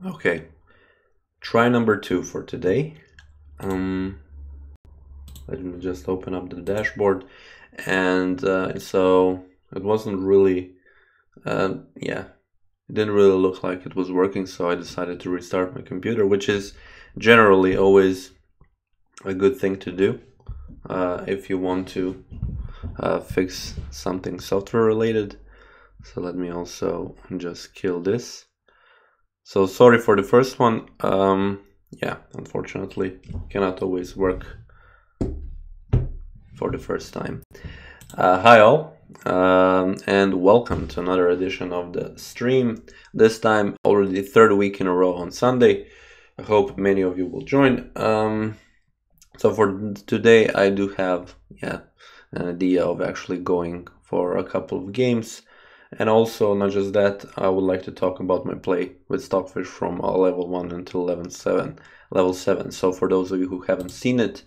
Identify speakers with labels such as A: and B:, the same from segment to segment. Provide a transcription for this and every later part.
A: Okay, try number 2 for today. Let me just open up the dashboard, and so it wasn't really, yeah, it didn't really look like it was working, so I decided to restart my computer, which is generally always a good thing to do if you want to fix something software related. So let me also just kill this. So sorry for the first one. Yeah, unfortunately, cannot always work for the first time. Hi all, and welcome to another edition of the stream. This time already third week in a row on Sunday. I hope many of you will join. So for today I do have an idea of actually going for a couple of games. And also, not just that, I would like to talk about my play with Stockfish from level 1 until level 7. So for those of you who haven't seen it,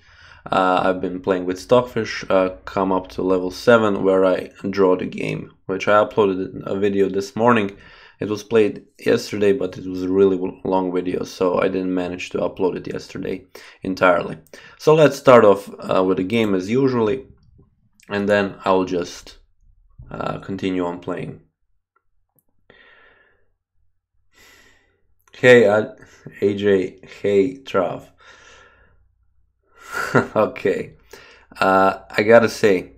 A: I've been playing with Stockfish, come up to level 7 where I draw the game, which I uploaded a video this morning. It was played yesterday, but it was a really long video, so I didn't manage to upload it yesterday entirely. So let's start off with the game as usually, and then I'll just continue on playing. Hey AJ, hey Trav. Okay, I gotta say,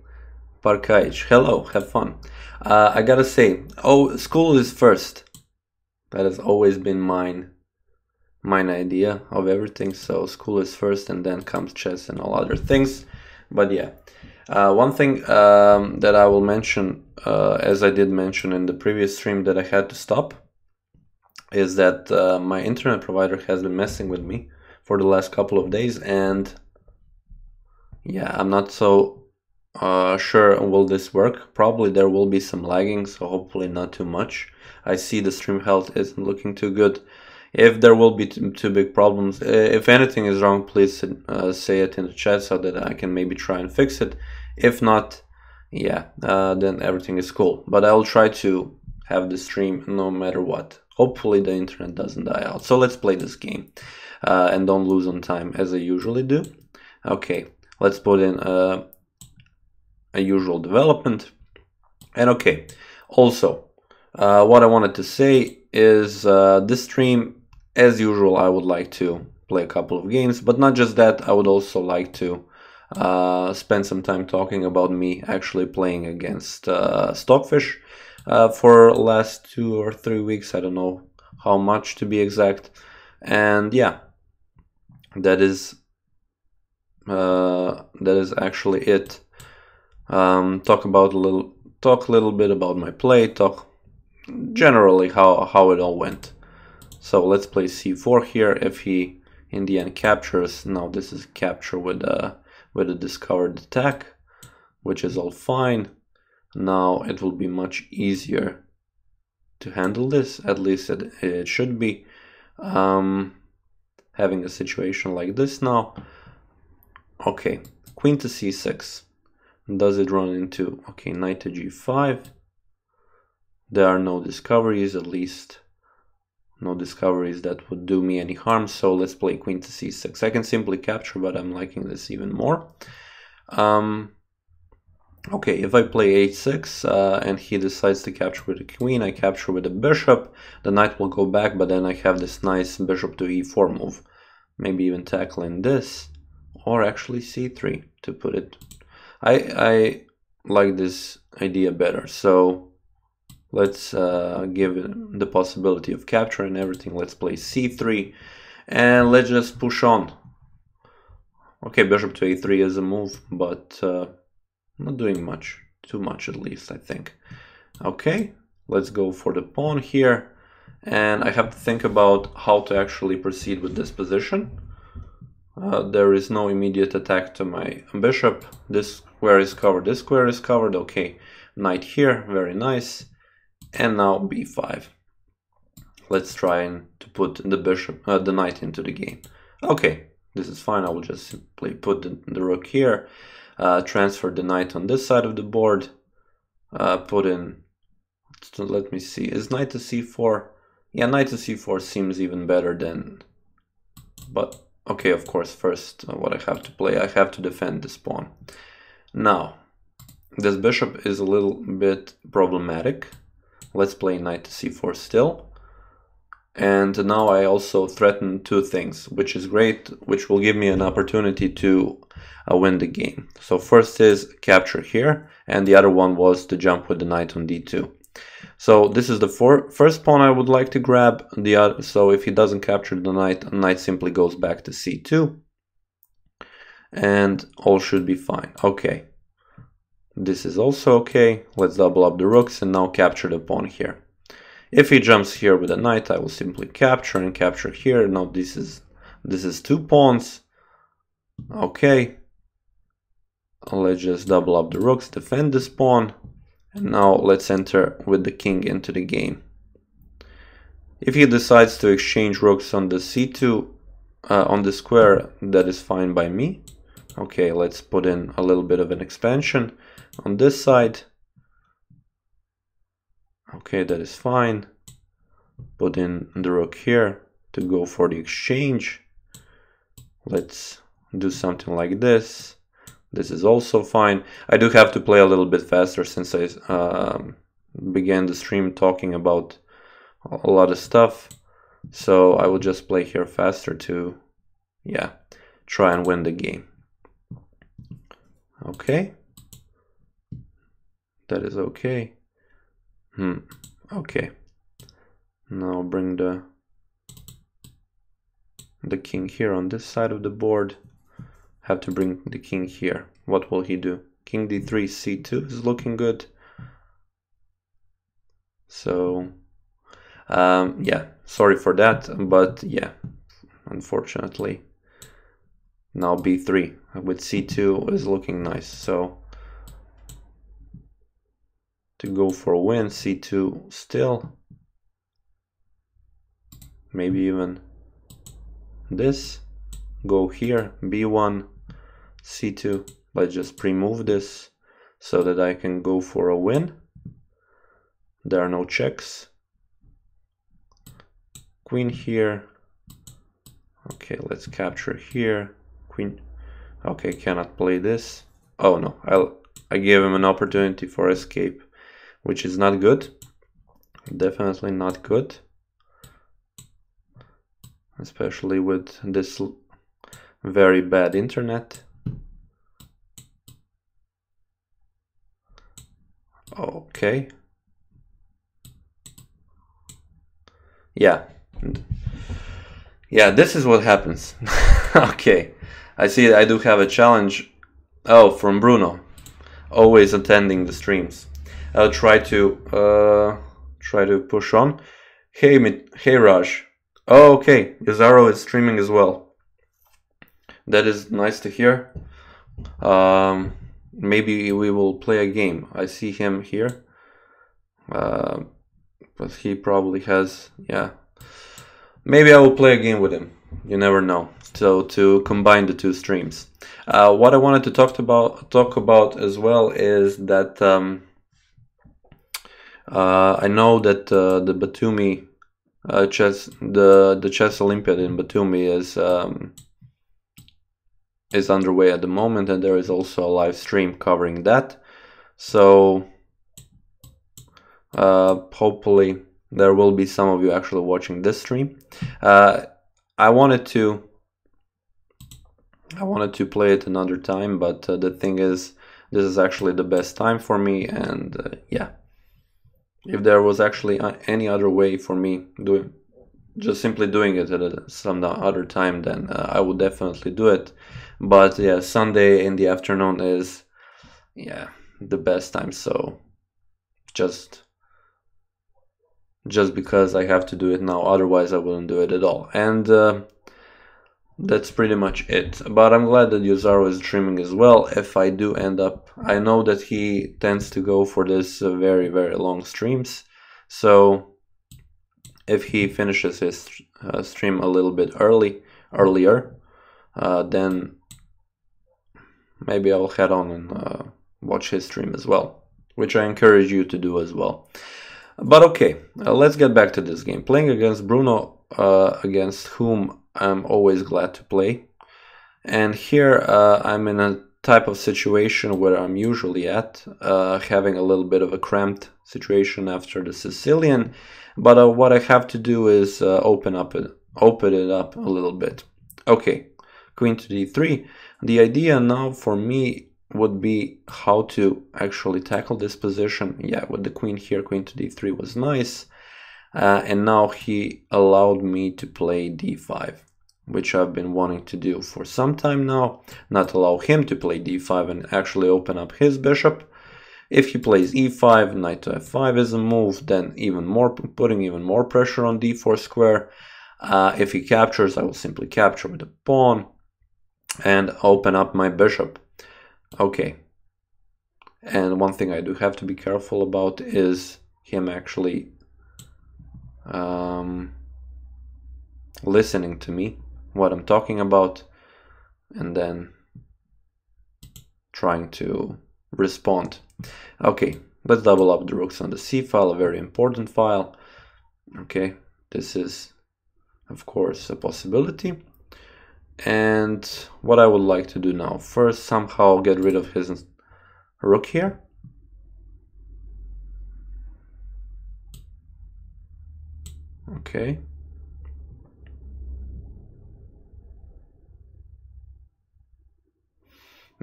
A: Parkaich, hello, have fun. I gotta say, school is first. That has always been mine idea of everything. So school is first, and then comes chess and all other things. But yeah. One thing that I will mention, as I did mention in the previous stream that I had to stop, is that my internet provider has been messing with me for the last couple of days, and yeah, I'm not so sure will this work. Probably there will be some lagging, so hopefully not too much. I see the stream health isn't looking too good. If there will be too big problems, if anything is wrong, please say it in the chat so that I can maybe try and fix it. If not, yeah, then everything is cool. But I'll try to have the stream no matter what. Hopefully the internet doesn't die out. So let's play this game and don't lose on time as I usually do. Okay, let's put in a usual development. And okay, also, what I wanted to say is this stream, as usual, I would like to play a couple of games, but not just that, I would also like to spend some time talking about me actually playing against Stockfish for last 2 or 3 weeks. I don't know how much to be exact. And yeah, that is actually it. Talk a little bit about my play, talk generally how it all went. So let's play c4 here. If he in the end captures, now this is capture with a discovered attack, which is all fine. Now it will be much easier to handle this, at least it should be, having a situation like this now. Okay, queen to c6. Does it run into, okay, knight to g5. There are no discoveries, at least no discoveries that would do me any harm, so let's play queen to c6. I can simply capture, but I'm liking this even more. Okay, if I play h6 and he decides to capture with the queen, I capture with the bishop. The knight will go back, but then I have this nice bishop to e4 move. Maybe even tackling this, or actually c3 to put it. I like this idea better, so let's give it the possibility of capture and everything. Let's play c3 and let's just push on. Okay, bishop to a3 is a move, but not doing much, too much at least, I think. Okay, let's go for the pawn here, and I have to think about how to actually proceed with this position. There is no immediate attack to my bishop. This square is covered, this square is covered. Okay, knight here, very nice. And now b5. Let's try to put the bishop, the knight into the game. Okay, this is fine. I will just simply put the rook here, transfer the knight on this side of the board, put in, so let me see, is knight to c4? Yeah, knight to c4 seems even better than... But, okay, of course, first what I have to play, I have to defend this pawn. Now, this bishop is a little bit problematic. Let's play knight to c4 still. And now I also threaten two things, which is great, which will give me an opportunity to win the game. So first is capture here, and the other one was to jump with the knight on d2. So this is the first pawn I would like to grab. The other, so if he doesn't capture the knight simply goes back to c2, and all should be fine. Okay, this is also okay. Let's double up the rooks and now capture the pawn here. If he jumps here with a knight, I will simply capture and capture here. Now this is two pawns. Okay, let's just double up the rooks, defend this pawn. And now let's enter with the king into the game. If he decides to exchange rooks on the c2, on the square, that is fine by me. Okay, let's put in a little bit of an expansion on this side. Okay, that is fine. Put in the rook here to go for the exchange. Let's do something like this. This is also fine. I do have to play a little bit faster since I began the stream talking about a lot of stuff. So I will just play here faster to, yeah, try and win the game. Okay. That is okay. Okay. Now bring the king here on this side of the board. Have to bring the king here. What will he do? King d3, c2 is looking good. So, yeah, sorry for that, but yeah, unfortunately. Now b3 with c2 is looking nice. So, to go for a win, c2 still. Maybe even this. Go here, b1. c2. Let's just pre-move this so that I can go for a win. There are no checks. Queen here. Okay, let's capture here. Queen. Okay, cannot play this. Oh no, I gave him an opportunity for escape, which is not good. Definitely not good. Especially with this very bad internet. Okay. Yeah. Yeah, this is what happens. Okay. I see I do have a challenge. Oh, from Bruno. Always attending the streams. I'll try to push on. Hey Raj. Oh, okay. Yazaro is streaming as well. That is nice to hear. Maybe we will play a game. I see him here. But he probably has, yeah. Maybe I will play a game with him. You never know. So to combine the two streams. What I wanted to talk about as well is that I know that the Batumi chess, the chess Olympiad in Batumi is underway at the moment, and there is also a live stream covering that. So hopefully there will be some of you actually watching this stream. I wanted to play it another time, but the thing is, this is actually the best time for me, and yeah, if there was actually any other way for me just simply doing it at some other time, then I would definitely do it. But yeah, Sunday in the afternoon is, yeah, the best time. So just because I have to do it now, otherwise I wouldn't do it at all. And that's pretty much it. But I'm glad that Yuzaro is streaming as well. If I do end up, I know that he tends to go for this very, very long streams. So if he finishes his stream a little bit earlier, then maybe I'll head on and watch his stream as well, which I encourage you to do as well. But okay, let's get back to this game. Playing against Bruno, against whom I'm always glad to play. And here I'm in a type of situation where I'm usually at, having a little bit of a cramped situation after the Sicilian. But what I have to do is open it up a little bit. Okay, Queen to d3. The idea now for me would be how to actually tackle this position. Yeah, with the queen here, Queen to d3 was nice. And now he allowed me to play d5, which I've been wanting to do for some time now. Not allow him to play d5 and actually open up his bishop. If he plays e5, knight to f5 is a move, then putting even more pressure on d4 square. If he captures, I will simply capture with a pawn and open up my bishop. Okay. And one thing I do have to be careful about is him actually listening to me, what I'm talking about, and then trying to respond. Okay, let's double up the rooks on the c file, a very important file. Okay, this is of course a possibility. And what I would like to do now, first somehow get rid of his rook here. Okay.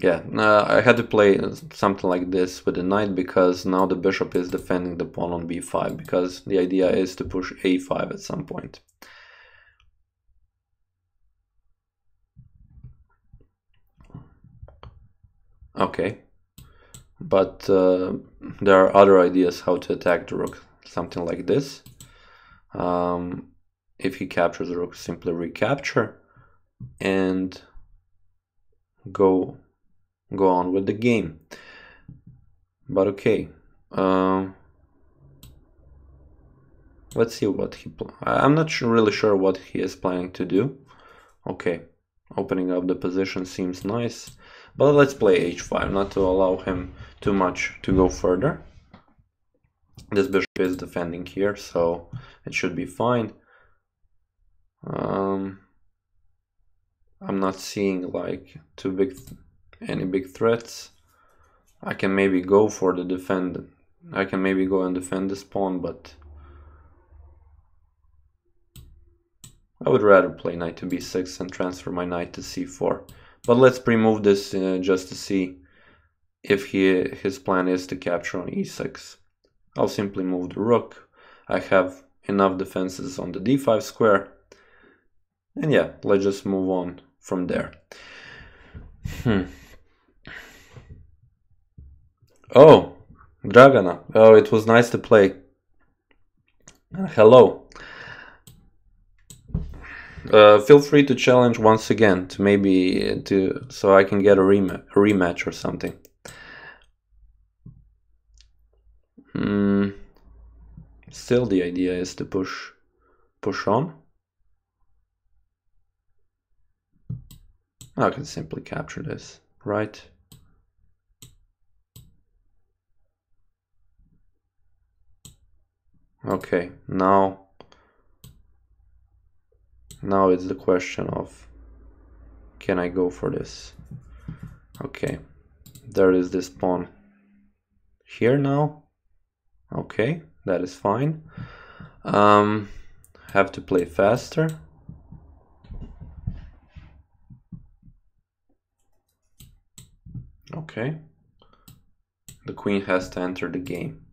A: Yeah, I had to play something like this with the knight because now the bishop is defending the pawn on b5, because the idea is to push a5 at some point. Okay, but there are other ideas how to attack the rook, something like this. If he captures the rook, simply recapture and go on with the game. But okay, let's see what I'm not really sure what he is planning to do. Okay, opening up the position seems nice, but let's play h5, not to allow him too much to go further. This bishop is defending here, so it should be fine. I'm not seeing like any big threats. I can maybe go for the defend. I can maybe go and defend this pawn, but I would rather play knight to b6 and transfer my knight to c4. But let's pre-move this just to see if his plan is to capture on e6. I'll simply move the rook. I have enough defenses on the d5 square. And yeah, let's just move on from there. Oh, Dragana. Oh, it was nice to play. Hello. Feel free to challenge once again to so I can get a rematch or something. Still, the idea is to push on. I can simply capture this, right? Okay, now it's the question of, can I go for this? Okay, there is this pawn here now. Okay, that is fine. Have to play faster. Okay, the queen has to enter the game.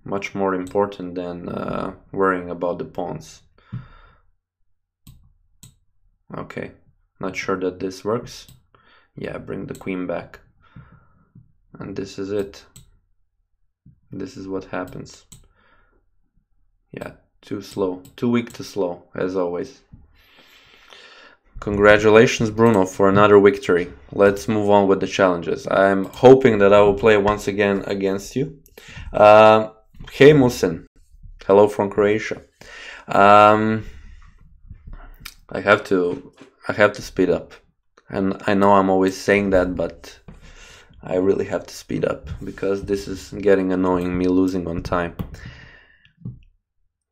A: Much more important than worrying about the pawns. Okay, not sure that this works. Yeah, bring the queen back. And this is it. This is what happens. Yeah, too slow. Too weak to slow, as always. Congratulations, Bruno, for another victory. Let's move on with the challenges. I'm hoping that I will play once again against you. Hey Musin, hello from Croatia. I have to speed up, and I know I'm always saying that, but I really have to speed up because this is getting annoying, me losing on time.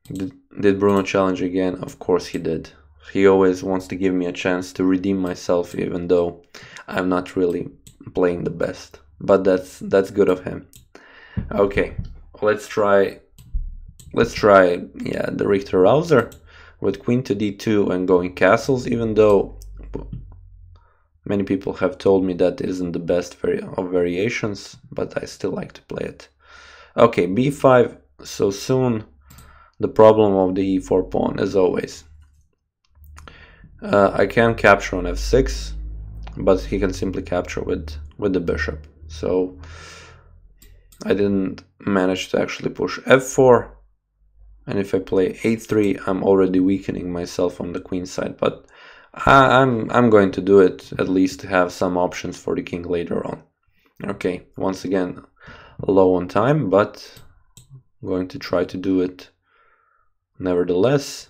A: Did Bruno challenge again? Of course he did. He always wants to give me a chance to redeem myself, even though I'm not really playing the best. But that's good of him. Okay, let's try the Richter Rouser with queen to d2 and going castles, even though many people have told me that isn't the best of variations, but I still like to play it. Okay, b5 so soon. The problem of the e4 pawn, as always. I can capture on f6, but he can simply capture with the bishop. So I didn't manage to actually push f4. And if I play a3, I'm already weakening myself on the queen side. But I'm going to do it, at least to have some options for the king later on. Okay, once again, low on time, but I'm going to try to do it nevertheless.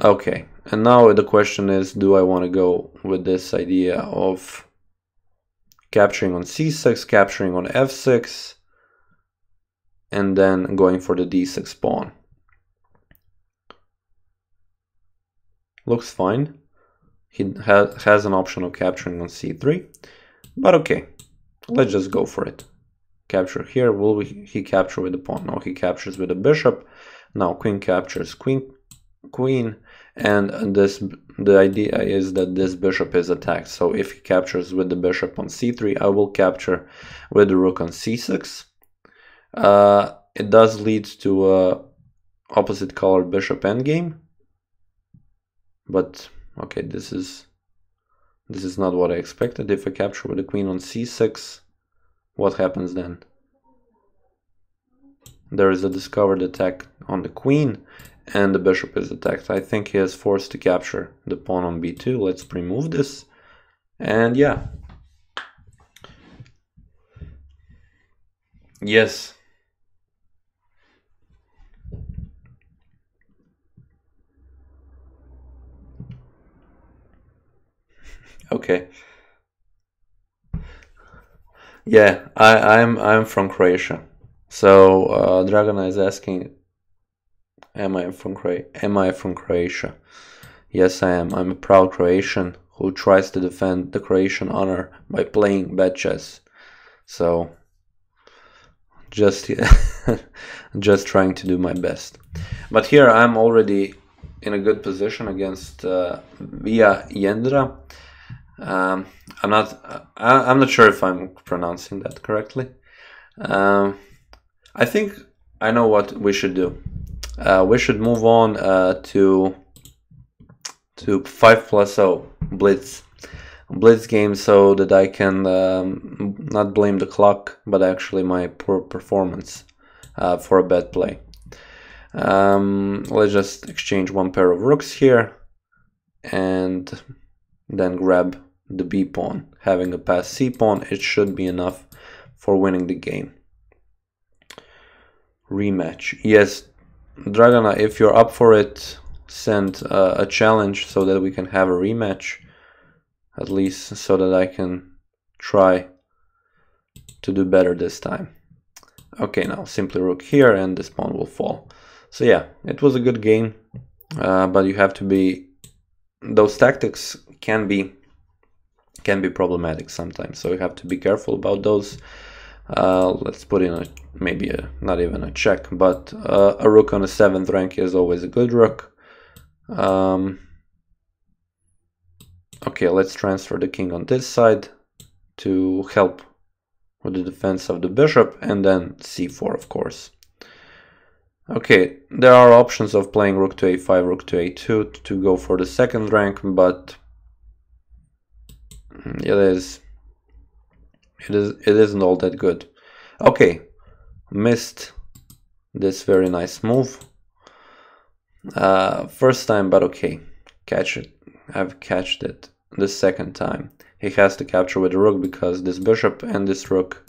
A: Okay, and now the question is, do I want to go with this idea of capturing on c6, capturing on f6, and then going for the d6 pawn? Looks fine. He has an option of capturing on c3, but okay, let's just go for it. Capture here. Will he capture with the pawn? No, he captures with the bishop. Now queen captures queen, and the idea is that this bishop is attacked. So if he captures with the bishop on c3, I will capture with the rook on c6. It does lead to a opposite colored bishop endgame, but okay, this is not what I expected. If I capture with the queen on c6, what happens then? There is a discovered attack on the queen, and the bishop is attacked. I think he is forced to capture the pawn on b2. Let's remove this, and yeah. Yes. Okay. Yeah, I'm from Croatia. So Dragana is asking, am I from Croatia? Yes, I am. I'm a proud Croatian who tries to defend the Croatian honor by playing bad chess. So just just trying to do my best. But here I'm already in a good position against Via Jendra. I'm not sure if I'm pronouncing that correctly. I think I know what we should do. We should move on to 5+0 blitz game, so that I can not blame the clock, but actually my poor performance for a bad play. Let's just exchange one pair of rooks here, and then grab the b pawn. Having a passed c pawn, it should be enough for winning the game. Rematch. Yes, Dragana, if you're up for it, send a challenge so that we can have a rematch, at least so that I can try to do better this time. Okay, now simply rook here and this pawn will fall. So yeah, it was a good game, but you have to be, those tactics can be problematic sometimes, so you have to be careful about those. Let's put in not even a check, but a rook on a 7th rank is always a good rook. Okay, let's transfer the king on this side to help with the defense of the bishop, and then c4, of course. Okay, there are options of playing rook to a5, rook to a2 to go for the 2nd rank, but it isn't all that good. Okay, missed this very nice move. First time, but okay, catch it. I've catched it the 2nd time. He has to capture with the rook because this bishop and this rook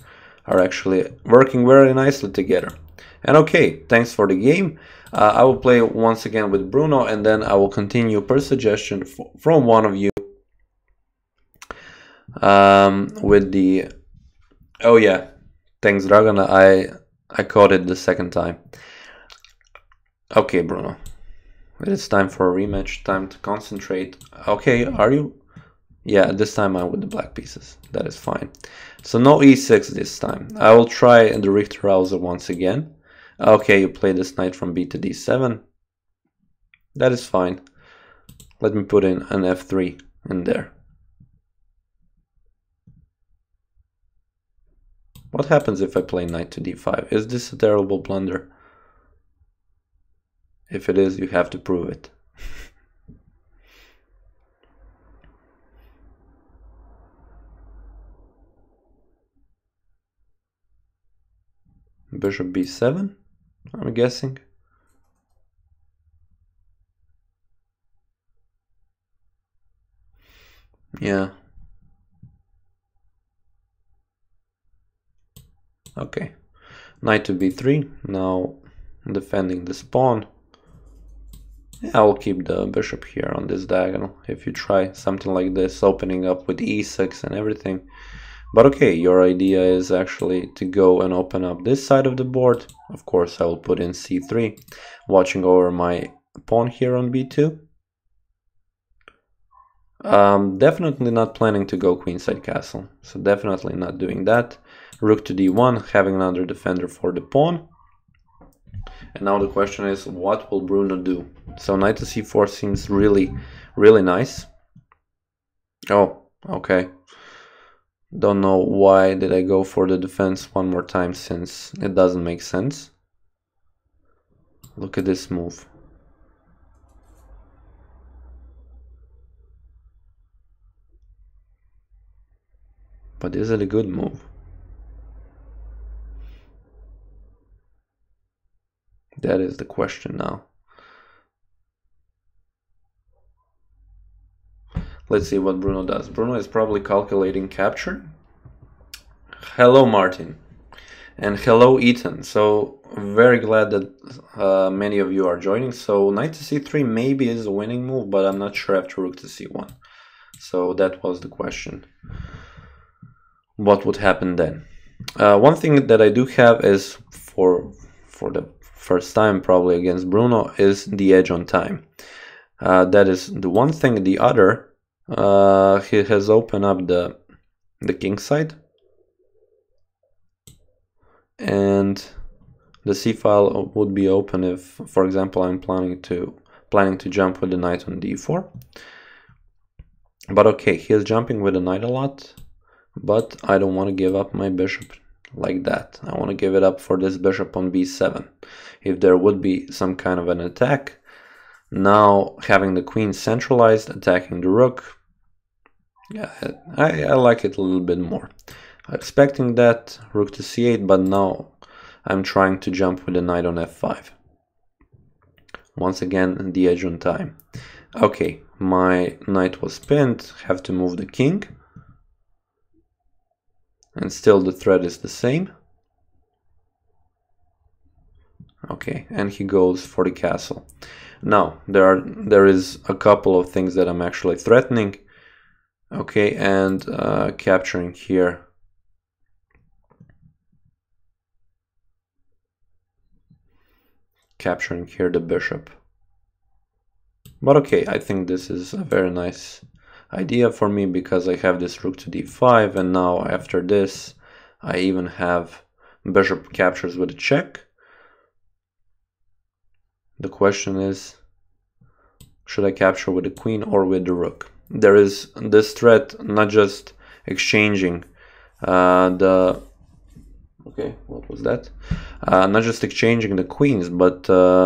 A: are actually working very nicely together. And okay, thanks for the game. I will play once again with Bruno, and then I will continue per suggestion from one of you with the Oh yeah, thanks Dragon, I caught it the second time. Okay, Bruno. It is time for a rematch, time to concentrate. Okay, are you? Yeah, this time I'm with the black pieces. That is fine. So no e6 this time. I will try the Richterhauser once again. Okay, you play this knight from b to d7. That is fine. Let me put in an f3 in there. What happens if I play knight to d5? Is this a terrible blunder? If it is, you have to prove it. Bishop b7, I'm guessing. Yeah. Okay. Knight to b3, now defending this pawn. Yeah, I'll keep the bishop here on this diagonal if you try something like this, opening up with e6 and everything. But okay, your idea is actually to go and open up this side of the board. Of course, I will put in c3, watching over my pawn here on b2. Definitely not planning to go queenside castle, so definitely not doing that. Rook to d1, having another defender for the pawn. And now the question is, what will Bruno do? So knight to c4 seems really, really nice. Oh, okay. Don't know why did I go for the defense one more time, since it doesn't make sense. Look at this move. But is it a good move? That is the question now. Let's see what Bruno does. Bruno is probably calculating capture. Hello, Martin. And hello, Ethan. So, very glad that many of you are joining. So, knight to c3 maybe is a winning move, but I'm not sure after rook to c1. So, that was the question. What would happen then? One thing that I do have is, for the first time probably against Bruno, is the edge on time. That is the one thing. The other, he has opened up the king side, and the c file would be open if, for example, I'm planning to jump with the knight on d4. But okay, he is jumping with the knight a lot, but I don't want to give up my bishop like that. I want to give it up for this bishop on b7. If there would be some kind of an attack, now having the queen centralized, attacking the rook, yeah, I like it a little bit more. Expecting that rook to c8, but now I'm trying to jump with the knight on f5. Once again, the edge on time. Okay, my knight was pinned, have to move the king. And still the threat is the same. Okay, and he goes for the castle. Now, there is a couple of things that I'm actually threatening. Okay, and capturing here. Capturing here the bishop. But okay, I think this is a very nice idea for me, because I have this rook to d5, and now after this I even have bishop captures with a check. The question is, should I capture with the queen or with the rook? There is this threat, not just exchanging okay, what was that? Not just exchanging the queens, but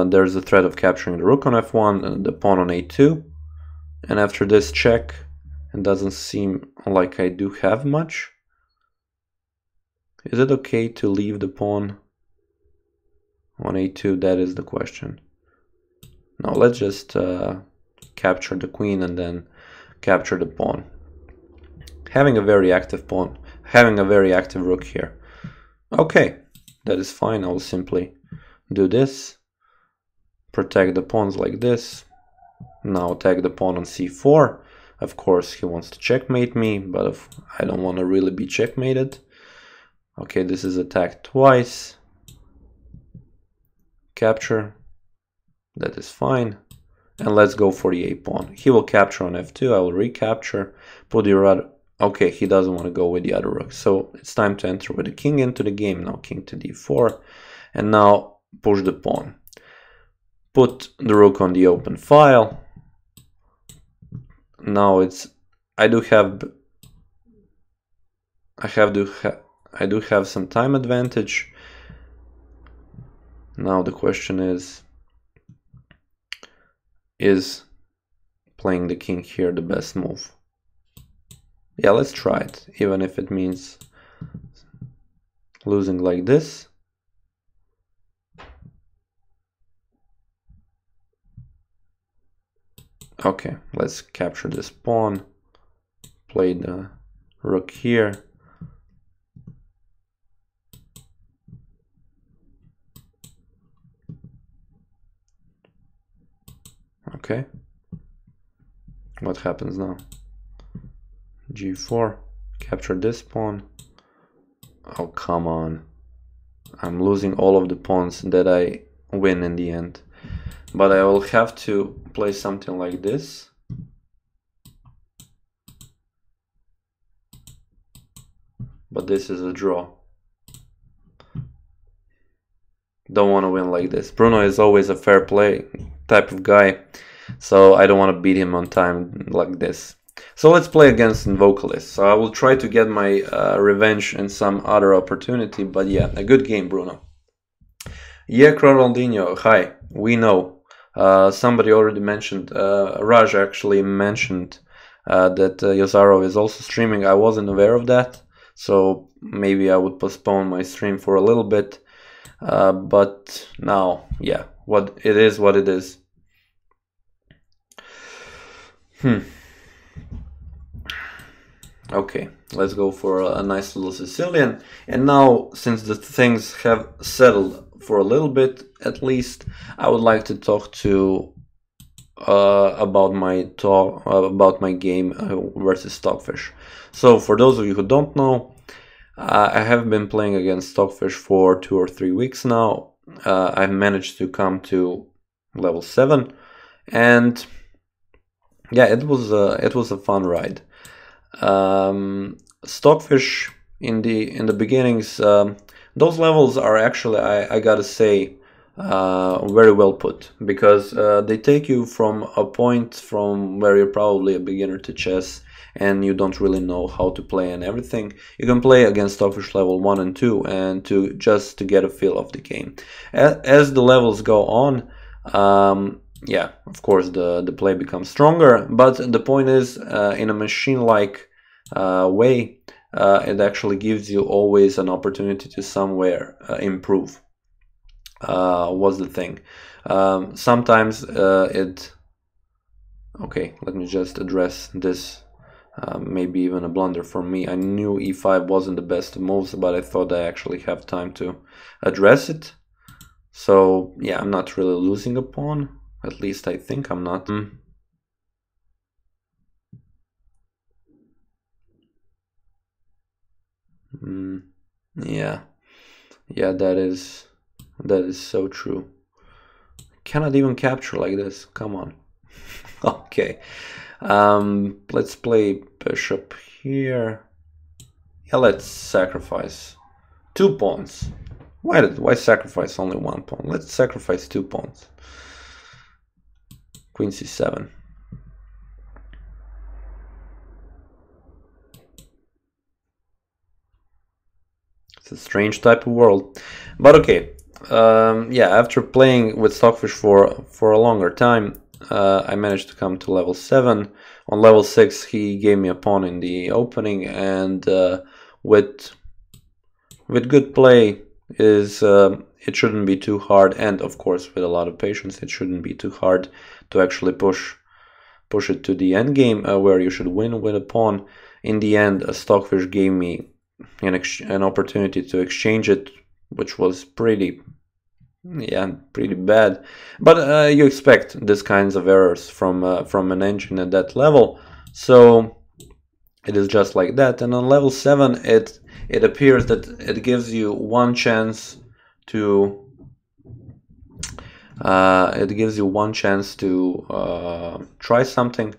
A: there's a threat of capturing the rook on f1 and the pawn on a2. And after this check, it doesn't seem like I do have much. Is it okay to leave the pawn on a2? That is the question. Now let's just capture the queen and then capture the pawn. Having a very active pawn, having a very active rook here. Okay, that is fine. I will simply do this, protect the pawns like this. Now attack the pawn on c4. Of course, he wants to checkmate me, but I don't want to really be checkmated. Okay, this is attacked twice. Capture. That is fine. And let's go for the a pawn. He will capture on f2. I will recapture. Put your other. Okay, he doesn't want to go with the other rook. So it's time to enter with the king into the game. Now king to d4. And now push the pawn. Put the rook on the open file. Now it's. I do have some time advantage. Now the question is playing the king here the best move? Yeah, let's try it, even if it means losing like this. Okay, let's capture this pawn, play the rook here. Okay, what happens now? G4, capture this pawn. Oh, come on. I'm losing all of the pawns that I win in the end. But I will have to play something like this. But this is a draw. Don't want to win like this. Bruno is always a fair play type of guy, so I don't want to beat him on time like this. So let's play against Vocalist. So I will try to get my revenge in some other opportunity, but yeah, a good game, Bruno. Yeah, Ronaldinho, hi, we know. Somebody already mentioned, Raj actually mentioned that Yozarov is also streaming. I wasn't aware of that, so maybe I would postpone my stream for a little bit. But now, yeah, what it is. Okay, let's go for a nice little Sicilian. And now, since the things have settled for a little bit, at least, I would like to talk to about my game versus Stockfish. So, for those of you who don't know, I have been playing against Stockfish for 2 or 3 weeks now. I've managed to come to level 7, and yeah, it was a fun ride. Stockfish in the beginnings, those levels are actually, I gotta say, very well put, because they take you from a point from where you're probably a beginner to chess and you don't really know how to play and everything. You can play against Stockfish level 1 and 2 and to get a feel of the game. As the levels go on, yeah, of course the play becomes stronger, but the point is, in a machine-like way, it actually gives you always an opportunity to somewhere improve. What's the thing? Sometimes okay, let me just address this. Maybe even a blunder for me. I knew e5 wasn't the best of moves, but I thought I actually have time to address it. So yeah, I'm not really losing a pawn. At least I think I'm not. Yeah, that is so true. Cannot even capture like this. Come on. Okay. Let's play bishop here. Yeah, let's sacrifice 2 pawns. Why sacrifice only 1 pawn? Let's sacrifice 2 pawns. Queen c7. It's a strange type of world, but okay. Yeah, after playing with Stockfish for a longer time, I managed to come to level 7. On level 6, he gave me a pawn in the opening, and with good play, it shouldn't be too hard, and of course with a lot of patience, it shouldn't be too hard to actually push it to the end game, where you should win with a pawn. In the end, Stockfish gave me an opportunity to exchange it, which was pretty bad, but you expect these kinds of errors from an engine at that level. So It is just like that. And on level 7, it appears that it gives you one chance to try something.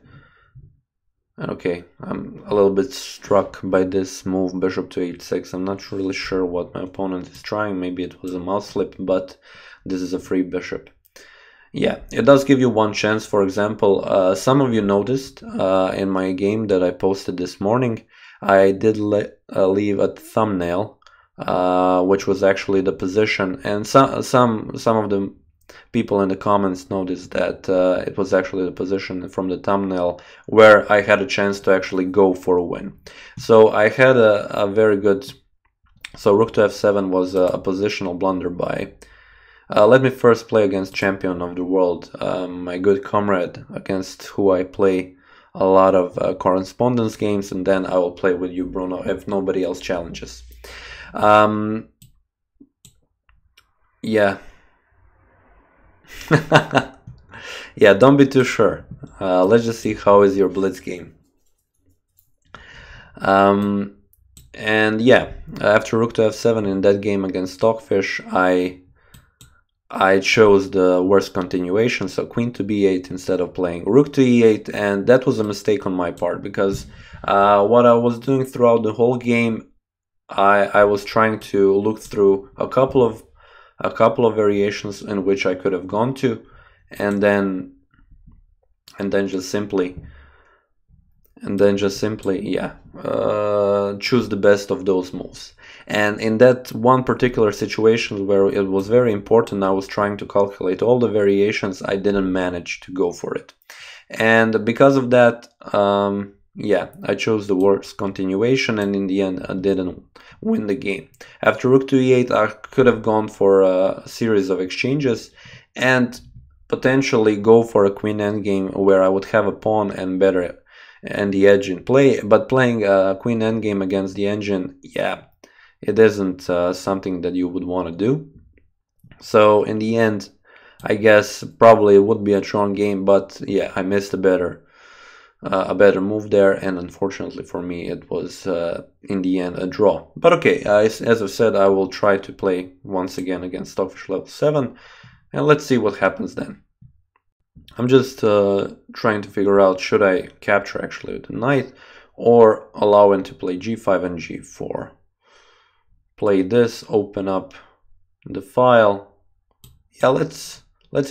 A: Okay, I'm a little bit struck by this move, bishop to h6. I'm not really sure what my opponent is trying. Maybe it was a mouse slip, but this is a free bishop. Yeah, it does give you one chance. For example, some of you noticed in my game that I posted this morning, I did leave a thumbnail, which was actually the position, and some of the people in the comments noticed that it was actually the position from the thumbnail where I had a chance to actually go for a win. So I had a very good. So rook to f7 was a positional blunder by. Let me first play against champion of the world, my good comrade, against who I play a lot of correspondence games, and then I will play with you, Bruno, if nobody else challenges. Yeah. Yeah, don't be too sure. Let's just see how is your blitz game. And yeah, after rook to f7 in that game against Stockfish, I chose the worst continuation, so queen to b8 instead of playing rook to e8, and that was a mistake on my part because what I was doing throughout the whole game, I was trying to look through a couple of variations in which I could have gone to, and then just simply yeah, choose the best of those moves. And in that one particular situation where it was very important, I was trying to calculate all the variations, I didn't manage to go for it, and because of that, yeah, I chose the worst continuation, and in the end I didn't win the game. After rook to e8, I could have gone for a series of exchanges and potentially go for a queen endgame where I would have a pawn and the edge in play, but playing a queen endgame against the engine, yeah, it isn't something that you would want to do. So in the end, I guess probably it would be a drawn game, but yeah, I missed a better move there, and unfortunately for me, it was in the end a draw. But okay, as I've said, I will try to play once again against Stockfish level 7, and let's see what happens then. I'm just trying to figure out, should I capture actually with the knight or allow him to play g5 and g4. Play this, open up the file. Yeah, let's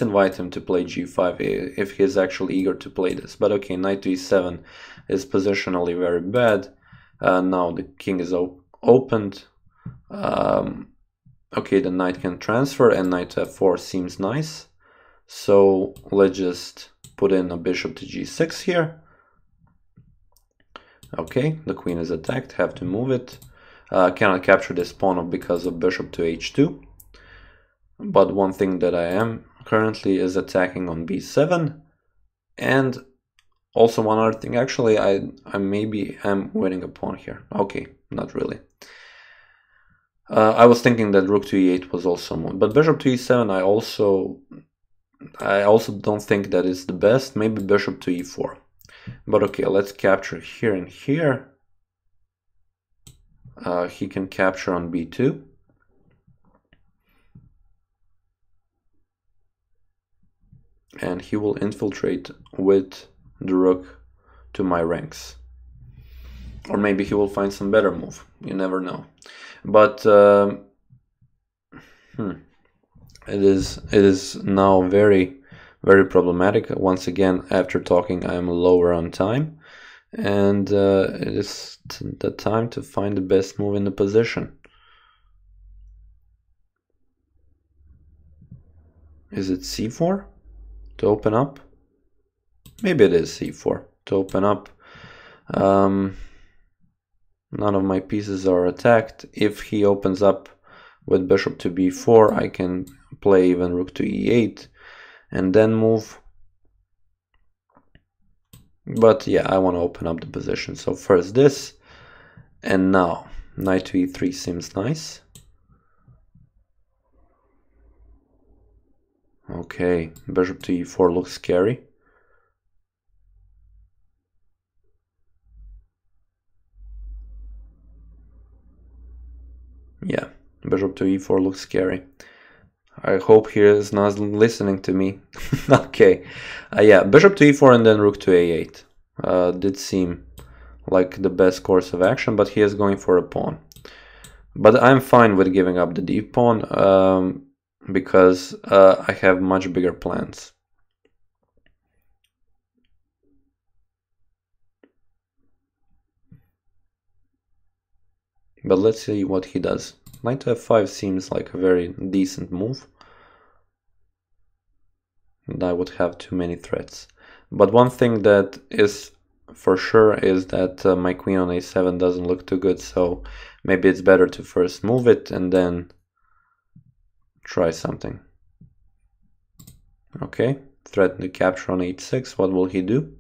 A: invite him to play g5 if he's actually eager to play this. But okay, knight to e7 is positionally very bad. Now the king is opened. Okay, the knight can transfer, and knight to f4 seems nice. So let's just put in a bishop to g6 here. Okay, the queen is attacked, have to move it. Cannot capture this pawn because of bishop to h2. But one thing that I am currently is attacking on b7. And also one other thing, actually, I maybe am winning a pawn here. Okay, not really. I was thinking that rook to e8 was also moved, but bishop to e7 I also don't think that is the best. Maybe bishop to e4. But okay, let's capture here and here. He can capture on b2. And he will infiltrate with the rook to my ranks. Or maybe he will find some better move. You never know. But it is now very, very problematic. Once again, after talking, I am lower on time, and it is the time to find the best move in the position. Is it c4 to open up? Maybe it is c4 to open up. None of my pieces are attacked. If he opens up with bishop to b4, I can play even rook to e8 and then move. But yeah, I want to open up the position. So first this, and now knight to e3 seems nice. Okay, bishop to e4 looks scary. Bishop to e4 looks scary. I hope he is not listening to me. Okay. Yeah, bishop to e4 and then rook to a8. Did seem like the best course of action, but he is going for a pawn. But I'm fine with giving up the d pawn because I have much bigger plans. But let's see what he does. Knight to f5 seems like a very decent move. And I would have too many threats. But one thing that is for sure is that my queen on a7 doesn't look too good, so maybe it's better to first move it and then try something. Okay, threaten to capture on h6. What will he do?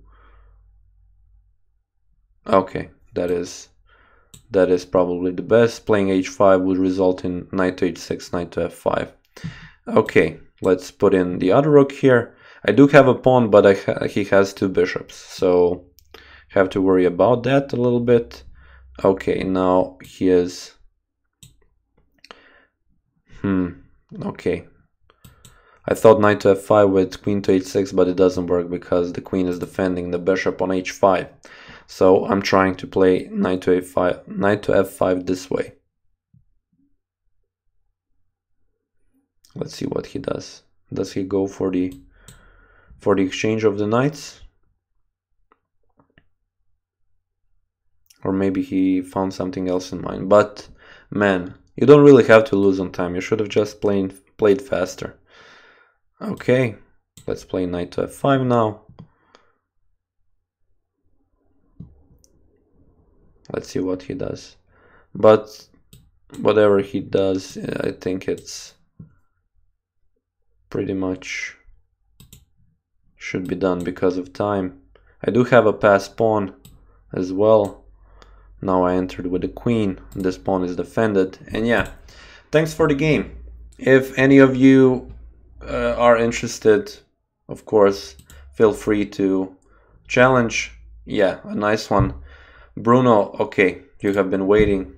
A: Okay, that is probably the best. Playing h5 would result in knight to h6, knight to f5. Okay, let's put in the other rook here. I do have a pawn, but he has two bishops, so have to worry about that a little bit. Okay, now he is... okay. I thought knight to f5 with queen to h6, but it doesn't work because the queen is defending the bishop on h5. So I'm trying to play knight to a5, knight to f5 this way. Let's see what he does. Does he go for the exchange of the knights? Or maybe he found something else in mind. But man, you don't really have to lose on time. You should have just played faster. Okay, let's play knight to f5 now. Let's see what he does. But whatever he does, I think it's pretty much should be done because of time. I do have a passed pawn as well. Now I entered with the queen. This pawn is defended. And yeah, thanks for the game. If any of you are interested, of course, feel free to challenge. Yeah, a nice one. Bruno, okay, you have been waiting.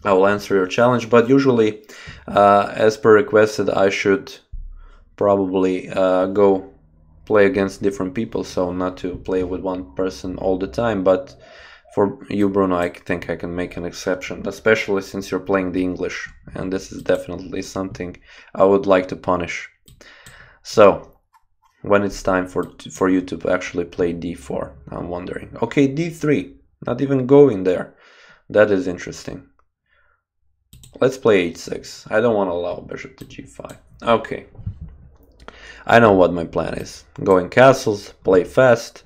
A: I will answer your challenge, but usually, as per requested, I should probably go play against different people, so not to play with one person all the time. But for you, Bruno, I think I can make an exception, especially since you're playing the English, and this is definitely something I would like to punish. So, when it's time for you to actually play d4, I'm wondering. Okay, d3, not even going there. That is interesting. Let's play h6. I don't want to allow bishop to g5. Okay. I know what my plan is. Going castles, play fast,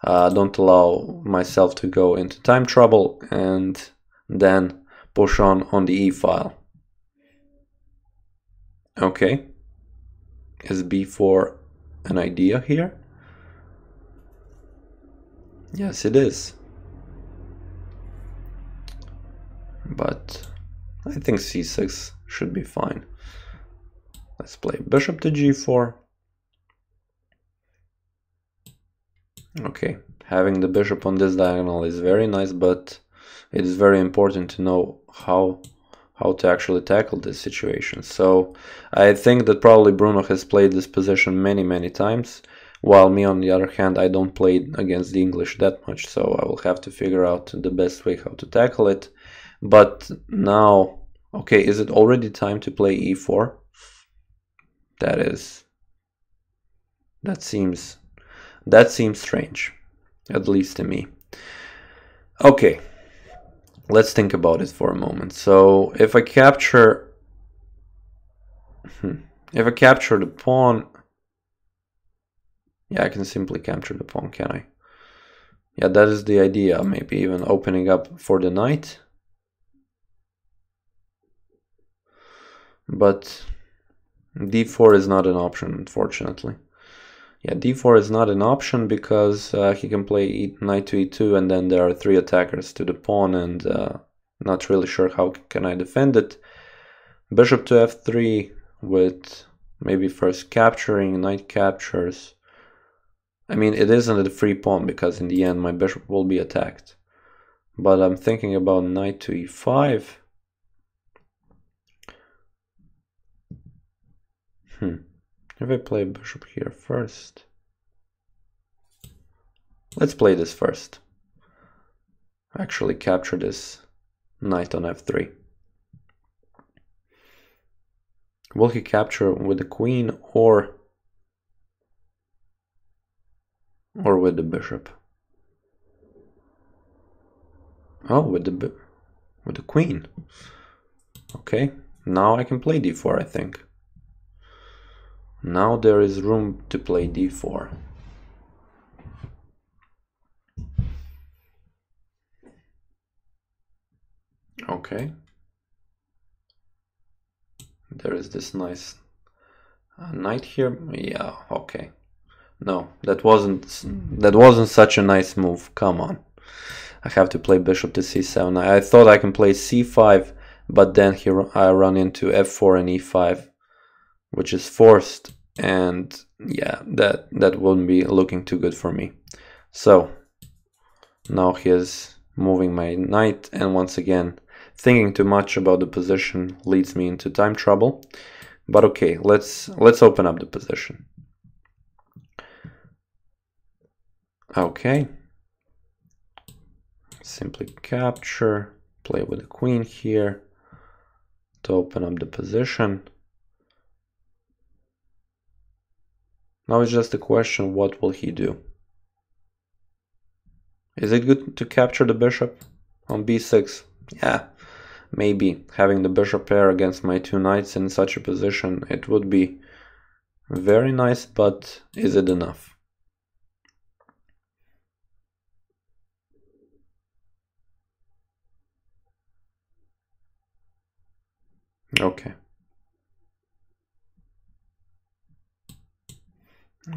A: don't allow myself to go into time trouble, and then push on the e-file. Okay. Is b4 an idea here? Yes, it is. But I think c6 should be fine. Let's play bishop to g4. Okay, having the bishop on this diagonal is very nice, but it is very important to know how to actually tackle this situation. So I think that probably Bruno has played this position many times, while me on the other hand, I don't play against the English that much, so I will have to figure out the best way how to tackle it. But now, okay, is it already time to play e4? That seems strange, at least to me. Okay, let's think about it for a moment. So if I capture the pawn, yeah, I can simply capture the pawn, can I? Yeah, that is the idea, maybe even opening up for the knight. But d4 is not an option, unfortunately. Yeah, d4 is not an option because he can play knight to e2, and then there are three attackers to the pawn, and not really sure how can I defend it. Bishop to f3 with maybe first capturing, knight captures. I mean, it isn't a free pawn because in the end my bishop will be attacked. But I'm thinking about knight to e5. If I play bishop here first, let's play this first. Actually capture this knight on f3. Will he capture with the queen or with the bishop? Oh, with the queen. Okay, now I can play d4, I think. Now there is room to play d4. Okay. There is this nice knight here. Yeah, okay. No, that wasn't such a nice move. Come on. I have to play bishop to c7. I thought I can play c5, but then here I run into f4 and e5, which is forced, and yeah, that wouldn't be looking too good for me. So now he is moving my knight, and once again, thinking too much about the position leads me into time trouble. But okay, let's open up the position. Okay. Simply capture, play with the queen here to open up the position. Now it's just a question, what will he do? Is it good to capture the bishop on b6? Yeah, maybe. Having the bishop pair against my two knights in such a position, it would be very nice, but is it enough? Okay.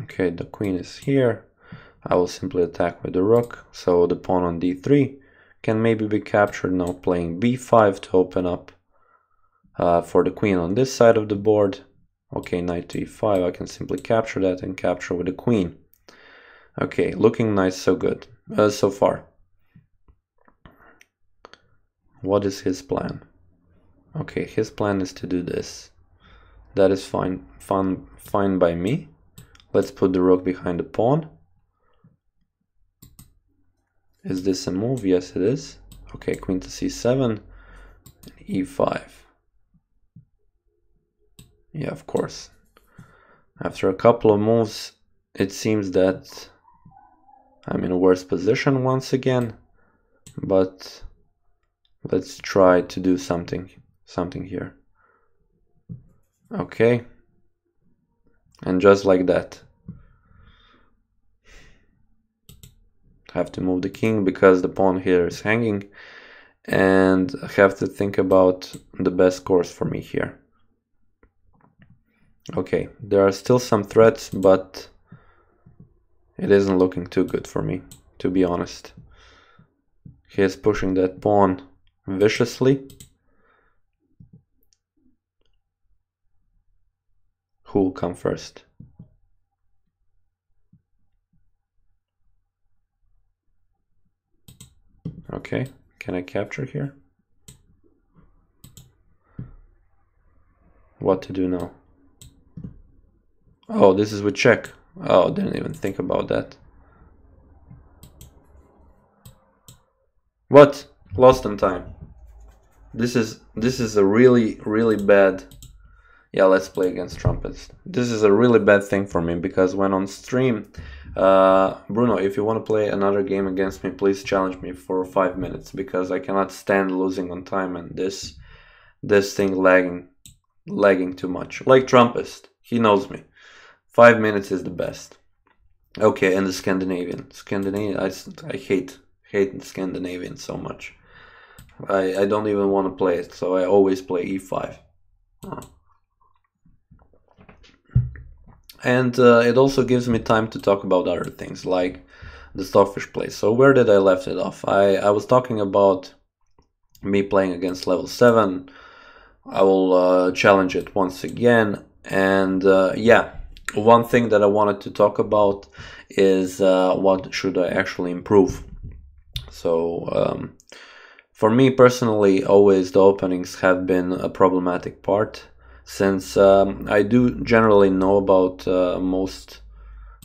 A: Okay, the queen is here. I will simply attack with the rook, so the pawn on d3 can maybe be captured. Now playing b5 to open up for the queen on this side of the board. Okay, knight to e5, I can simply capture that and capture with the queen. Okay, looking nice, so good, so far. What is his plan? Okay, his plan is to do this. That is fine by me. Let's put the rook behind the pawn. Is this a move? Yes, it is. Okay, queen to c7, e5. Yeah, of course. After a couple of moves, it seems that I'm in a worse position once again, but let's try to do something here. Okay. And just like that. Have to move the king because the pawn here is hanging, and I have to think about the best course for me here. Okay, there are still some threats, but it isn't looking too good for me, to be honest. He is pushing that pawn viciously. Who will come first? Okay, can I capture here? What to do now? Oh, this is with check. Oh, didn't even think about that. What? Lost in time. This is a really bad. Yeah, let's play against trumpets. This is a really bad thing for me because when on stream, Bruno, if you want to play another game against me, please challenge me for 5 minutes because I cannot stand losing on time and this thing lagging too much. Like Trumpist, he knows me. 5 minutes is the best. Okay, and the Scandinavian, I hate Scandinavian so much. I don't even want to play it, so I always play e5. And it also gives me time to talk about other things, like the Stockfish play. So where did I left it off? I was talking about me playing against level 7. I will challenge it once again. And yeah, one thing that I wanted to talk about is what should I actually improve. So for me personally, always the openings have been a problematic part. since I do generally know about most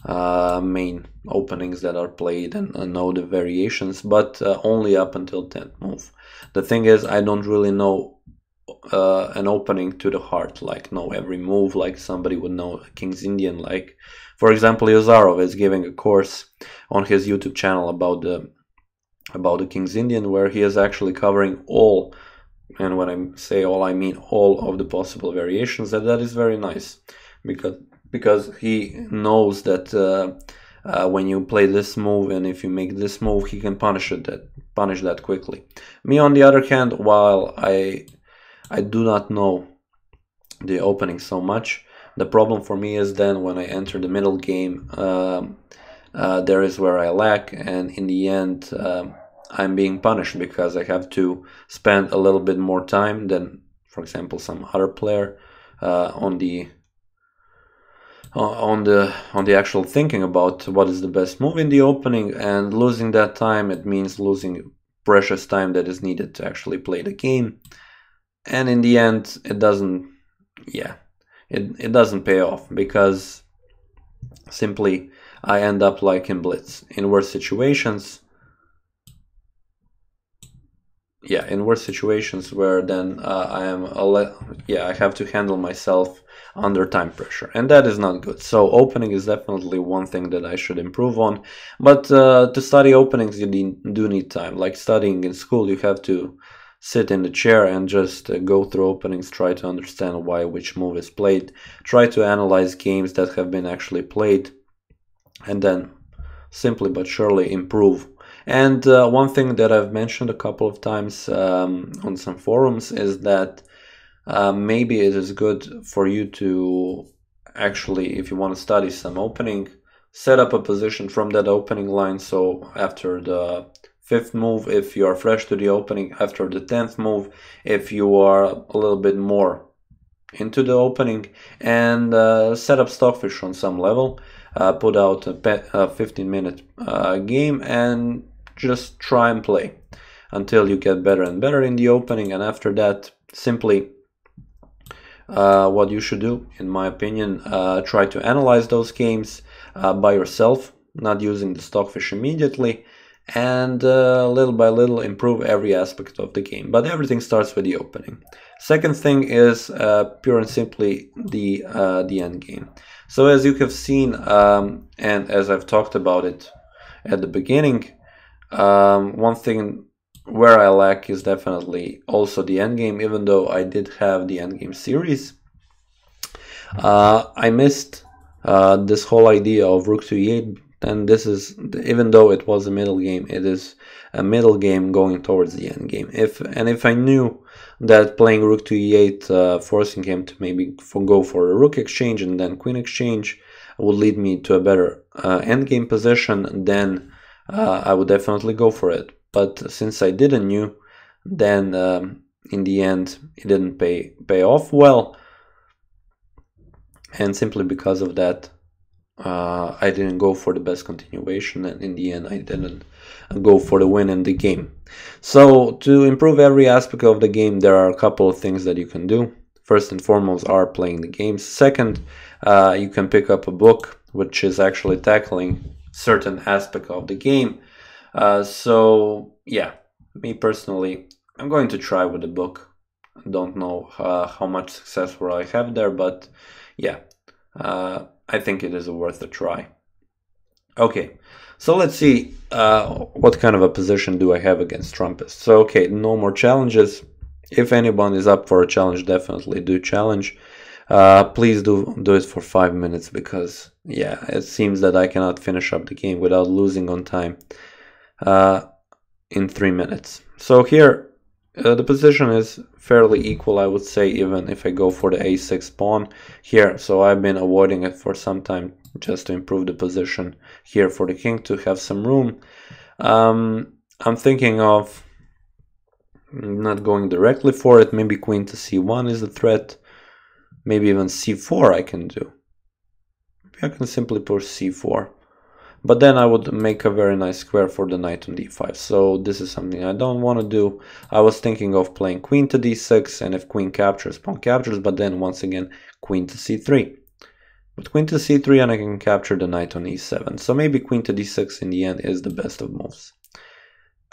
A: main openings that are played and know the variations, but only up until 10th move. The thing is, I don't really know an opening to the heart, like know every move like somebody would know King's Indian. Like, for example, Yozarov is giving a course on his YouTube channel about the King's Indian, where he is actually covering all, and when I say all, I mean all of the possible variations, and that is very nice, because he knows that when you play this move and if you make this move, he can punish that quickly. Me, on the other hand, while I do not know the opening so much, the problem for me is then when I enter the middle game, there is where I lack, and in the end I'm being punished because I have to spend a little bit more time than, for example, some other player on the actual thinking about what is the best move in the opening, and losing that time, it means losing precious time that is needed to actually play the game, and in the end it doesn't pay off, because simply I end up like in Blitz, in worse situations. In worse situations where then I have to handle myself under time pressure, and that is not good. So opening is definitely one thing that I should improve on, but to study openings you do need time. Like studying in school, you have to sit in the chair and just go through openings, try to understand why which move is played, try to analyze games that have been actually played, and then simply but surely improve. And one thing that I've mentioned a couple of times on some forums is that maybe it is good for you to actually, if you want to study some opening, set up a position from that opening line. So after the 5th move, if you are fresh to the opening, after the 10th move, if you are a little bit more into the opening, and set up Stockfish on some level, put out a 15-minute game and just try and play until you get better and better in the opening. And after that, simply what you should do, in my opinion, try to analyze those games by yourself, not using the Stockfish immediately, and little by little improve every aspect of the game. But everything starts with the opening. Second thing is pure and simply the end game. So as you have seen, and as I've talked about it at the beginning, one thing where I lack is definitely also the endgame. Even though I did have the endgame series, I missed this whole idea of rook to e8, and this is, even though it was a middle game, it is a middle game going towards the end game. If I knew that playing rook to e8, forcing him to maybe go for a rook exchange and then queen exchange would lead me to a better endgame position, then I would definitely go for it. But since I didn't knew, then in the end it didn't pay off well, and simply because of that I didn't go for the best continuation, and in the end I didn't go for the win in the game. So to improve every aspect of the game, there are a couple of things that you can do. First and foremost are playing the games. Second, you can pick up a book which is actually tackling certain aspect of the game. So yeah, me personally, I'm going to try with the book. I don't know how much success will I have there, but yeah, I think it is worth a try. Okay, so let's see what kind of a position do I have against Trumpist. So okay, no more challenges. If anyone is up for a challenge, definitely do challenge. Please do it for 5 minutes, because yeah, it seems that I cannot finish up the game without losing on time in 3 minutes. So here the position is fairly equal, I would say, even if I go for the a6 pawn here. So I've been avoiding it for some time just to improve the position here for the king to have some room. I'm thinking of not going directly for it. Maybe queen to c1 is a threat. Maybe even c4 I can do. Maybe I can simply push c4. but then I would make a very nice square for the knight on d5. So this is something I don't want to do. I was thinking of playing queen to d6, and if queen captures, pawn captures, but then once again queen to c3. But queen to c3 and I can capture the knight on e7. So maybe queen to d6 in the end is the best of moves.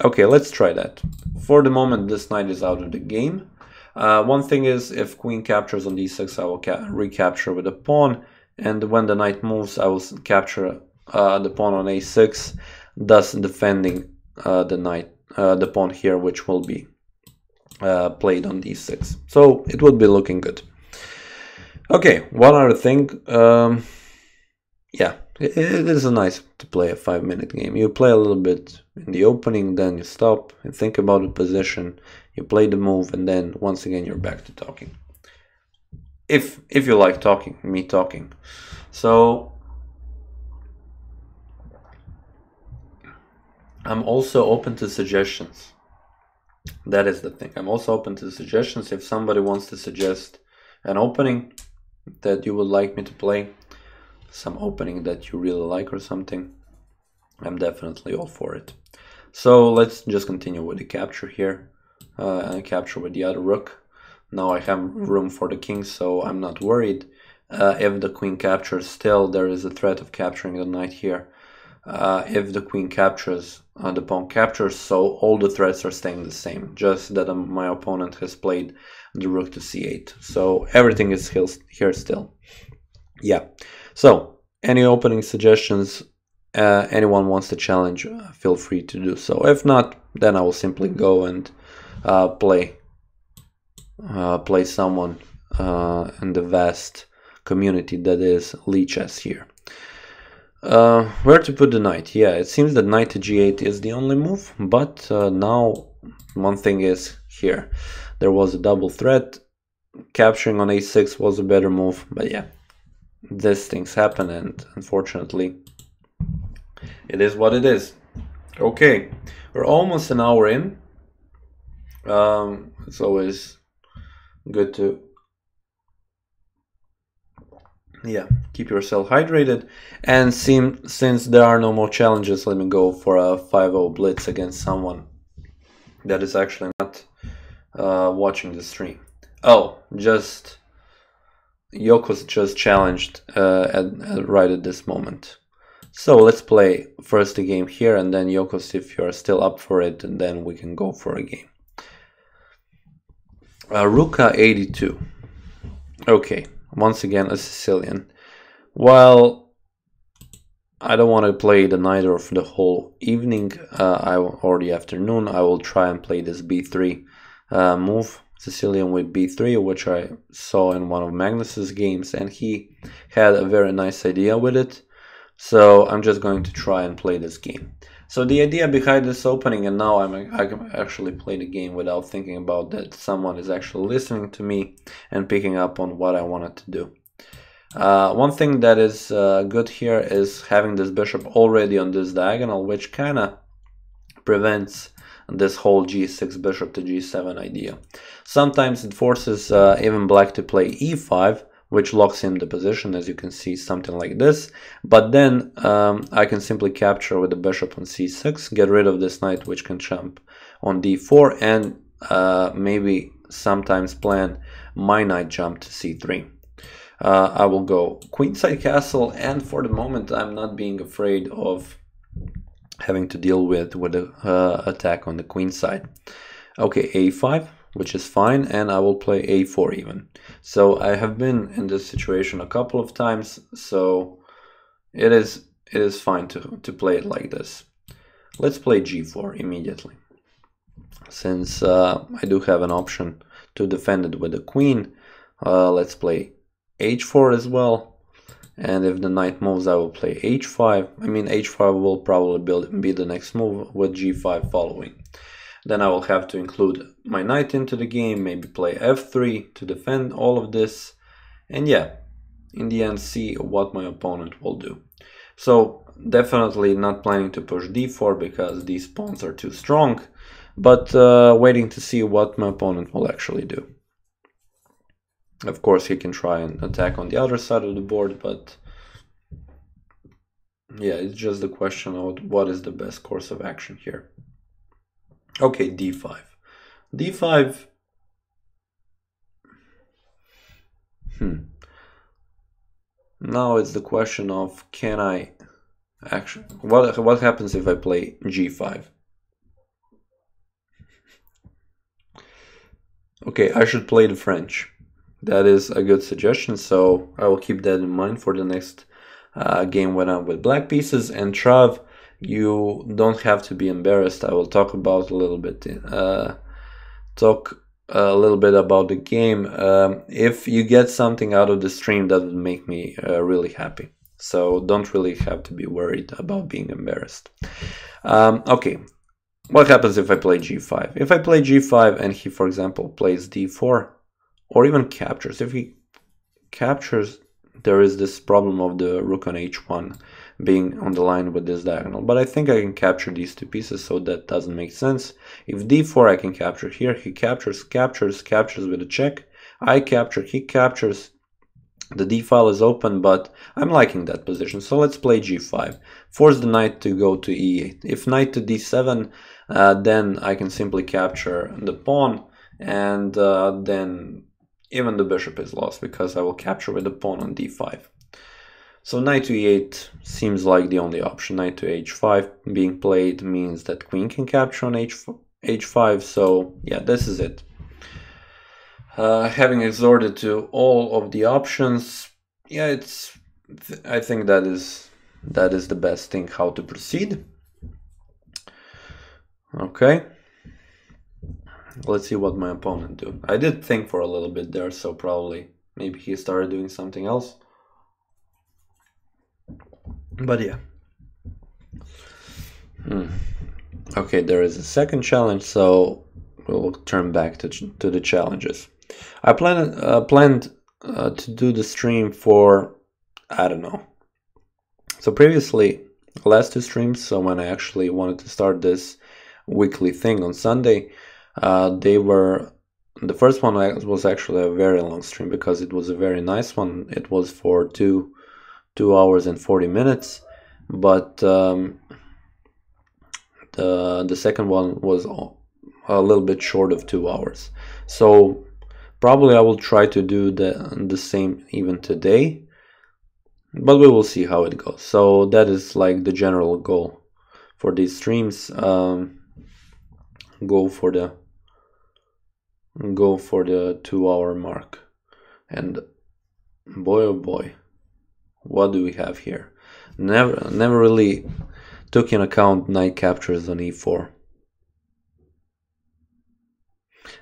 A: Okay, let's try that. For the moment, this knight is out of the game. One thing is, if queen captures on d6, I will recapture with a pawn, and when the knight moves, I will capture the pawn on a6, thus defending the pawn here, which will be played on d6. So it would be looking good. Okay, one other thing. Yeah, it is nice to play a 5-minute game. You play a little bit in the opening, then you stop, you think about the position, you play the move, and then once again you're back to talking. If you like talking, me talking. So I'm also open to suggestions. That is the thing. I'm also open to suggestions. If somebody wants to suggest an opening that you would like me to play, some opening that you really like or something, I'm definitely all for it. So let's just continue with the capture here, and capture with the other rook. Now I have room for the king, so I'm not worried. If the queen captures, still there is a threat of capturing the knight here. If the queen captures, the pawn captures, so all the threats are staying the same, just that my opponent has played the rook to c8. So everything is here still. Yeah. So, any opening suggestions, anyone wants to challenge, feel free to do so. If not, then I will simply go and play someone in the vast community that is Lichess here. Where to put the knight? Yeah, it seems that knight to g8 is the only move, but now one thing is here. There was a double threat. Capturing on a6 was a better move, but yeah. These things happen, and unfortunately it is what it is. Okay, we're almost an hour in. It's always good to keep yourself hydrated, and since there are no more challenges, let me go for a 5-0 blitz against someone that is actually not watching the stream. Oh, Yoko's just challenged right at this moment. So let's play first a game here, and then Yokos, if you're still up for it, and then we can go for a game. Ruka 82. Okay, once again a Sicilian. While I don't want to play the night or for the whole evening or the afternoon, I will try and play this b3 move. Sicilian with b3, which I saw in one of Magnus's games, and he had a very nice idea with it. So I'm just going to try and play this game. So the idea behind this opening, and now I can actually play the game without thinking about that someone is actually listening to me and picking up on what I wanted to do. One thing that is good here is having this bishop already on this diagonal, which kind of prevents this whole g6 bishop to g7 idea. Sometimes it forces even black to play e5, which locks in the position, as you can see, something like this. But then I can simply capture with the bishop on c6, get rid of this knight, which can jump on d4, and maybe sometimes plan my knight jump to c3. I will go queenside castle, and for the moment I'm not being afraid of having to deal with the attack on the queen side. Okay, a5, which is fine, and I will play a4 even. So I have been in this situation a couple of times, so it is fine to play it like this. Let's play g4 immediately, since I do have an option to defend it with the queen. Let's play h4 as well. And if the knight moves, I will play h5. I mean, h5 will probably be the next move, with g5 following. Then I will have to include my knight into the game, maybe play f3 to defend all of this. And yeah, in the end, see what my opponent will do. So definitely not planning to push d4 because these pawns are too strong, but waiting to see what my opponent will actually do. Of course, he can try and attack on the other side of the board, but Yeah, it's just the question of what is the best course of action here. Okay, d5. d5. Now it's the question of can I actually what happens if I play g5? Okay, I should play the French. That is a good suggestion, so I will keep that in mind for the next game when I'm with black pieces. And Trav, you don't have to be embarrassed. I will talk about a little bit about the game. If you get something out of the stream, that would make me really happy. So don't really have to be worried about being embarrassed. Okay, what happens if I play g5? If I play g5 and he, for example, plays d4, or even captures. If he captures, there is this problem of the rook on h1 being on the line with this diagonal. But I think I can capture these two pieces, so that doesn't make sense. If d4 I can capture here, he captures with a check. I capture, he captures. The d file is open, but I'm liking that position. So let's play g5. Force the knight to go to e8. If knight to d7, then I can simply capture the pawn, and then even the bishop is lost because I will capture with the pawn on d5. So knight to e8 seems like the only option. Knight to h5 being played means that queen can capture on h5. So yeah, this is it. Having exhausted to all of the options, yeah, I think that is the best thing how to proceed. Okay, let's see what my opponent do. I did think for a little bit there, so probably maybe he started doing something else. But yeah. Okay, there is a second challenge, so we'll turn back to the challenges. I planned to do the stream for, I don't know. So previously, last two streams, so when I actually wanted to start this weekly thing on Sunday, the first one was actually a very long stream because it was a very nice one. It was for 2 hours and 40 minutes, but the second one was a little bit short of 2 hours. So probably I will try to do the same even today, but we will see how it goes. So that is like the general goal for these streams. Go for the 2 hour mark. And boy oh boy, what do we have here? Never really took in account knight captures on e4.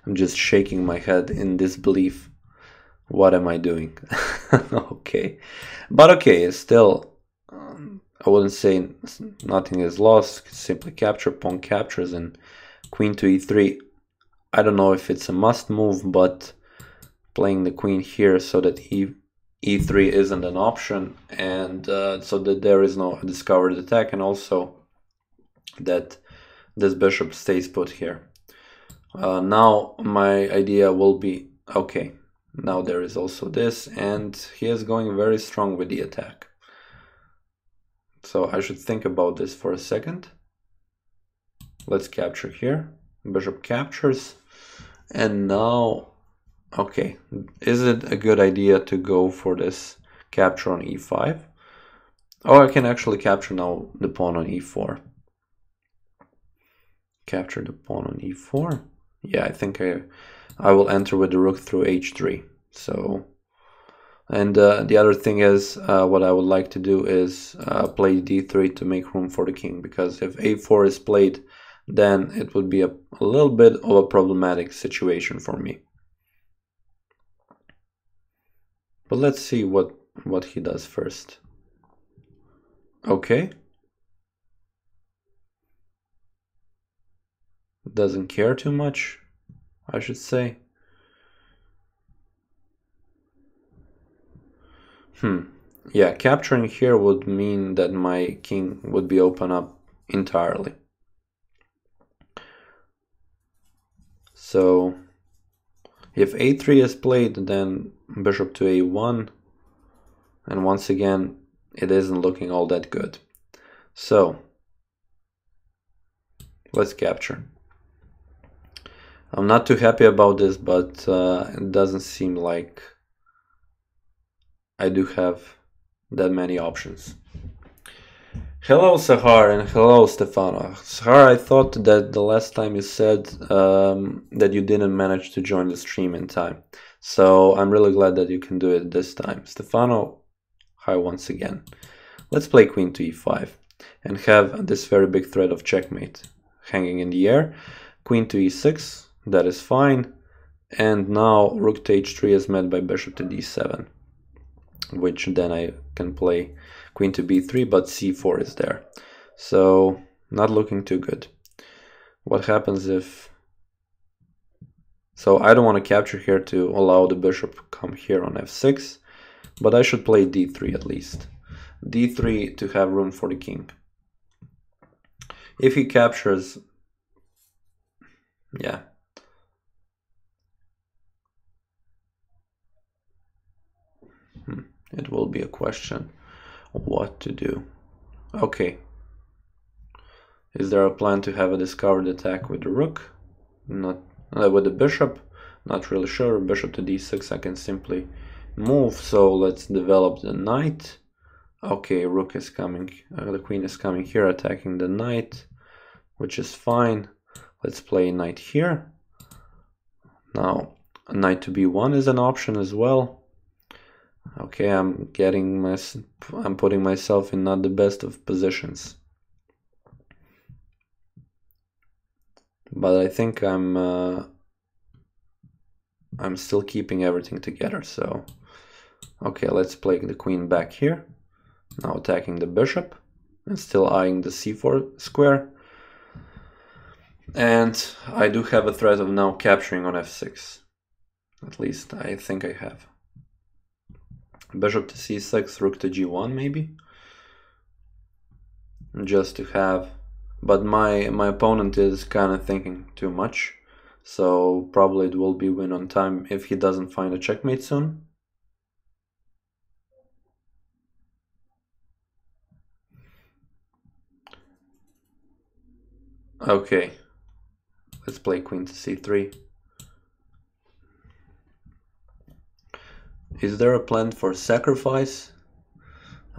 A: I'm just shaking my head in disbelief. What am I doing? Okay, but okay, still, I wouldn't say nothing is lost. Simply capture, pawn captures, and queen to e3. I don't know if it's a must move, but playing the queen here so that e3 isn't an option, and so that there is no discovered attack, and also that this bishop stays put here. Now my idea will be, okay, now there is also this, and he is going very strong with the attack. So I should think about this for a second. Let's capture here. Bishop captures, and now, okay, is it a good idea to go for this capture on e5? Oh, I can actually capture now the pawn on e4. Capture the pawn on e4. Yeah, I think I will enter with the rook through h3. So, and the other thing is, what I would like to do is play d3 to make room for the king, because if a4 is played, then it would be a little bit of a problematic situation for me. But let's see what he does first. Okay. Doesn't care too much, I should say. Yeah, capturing here would mean that my king would be open up entirely. So if a3 is played, then bishop to a1, and once again it isn't looking all that good. So let's capture. I'm not too happy about this, but it doesn't seem like I do have that many options. Hello Sahar and hello Stefano. Sahar, I thought that the last time you said that you didn't manage to join the stream in time. So I'm really glad that you can do it this time. Stefano, hi once again. Let's play queen to e5 and have this very big threat of checkmate hanging in the air. Queen to e6, that is fine. And now rook to h3 is met by bishop to d7, which then I can play queen to b3, but c4 is there. So not looking too good. What happens if... So I don't want to capture here to allow the bishop to come here on f6, but I should play d3 at least. d3 to have room for the king. If he captures... Yeah. It will be a question of what to do. Okay. Is there a plan to have a discovered attack with the rook? Not with the bishop. Not really sure. Bishop to d6 I can simply move. So let's develop the knight. Okay, rook is coming. The queen is coming here, attacking the knight, which is fine. Let's play knight here. Now, knight to b1 is an option as well. Okay, I'm putting myself in not the best of positions. But I think I'm still keeping everything together, so okay, let's play the queen back here. Now attacking the bishop and still eyeing the c4 square. And I do have a threat of now capturing on f6. At least I think I have. Bishop to c6, rook to g1 maybe. Just to have... But my opponent is kind of thinking too much. So probably it will be win on time if he doesn't find a checkmate soon. Okay. Let's play queen to c3. Is there a plan for sacrifice?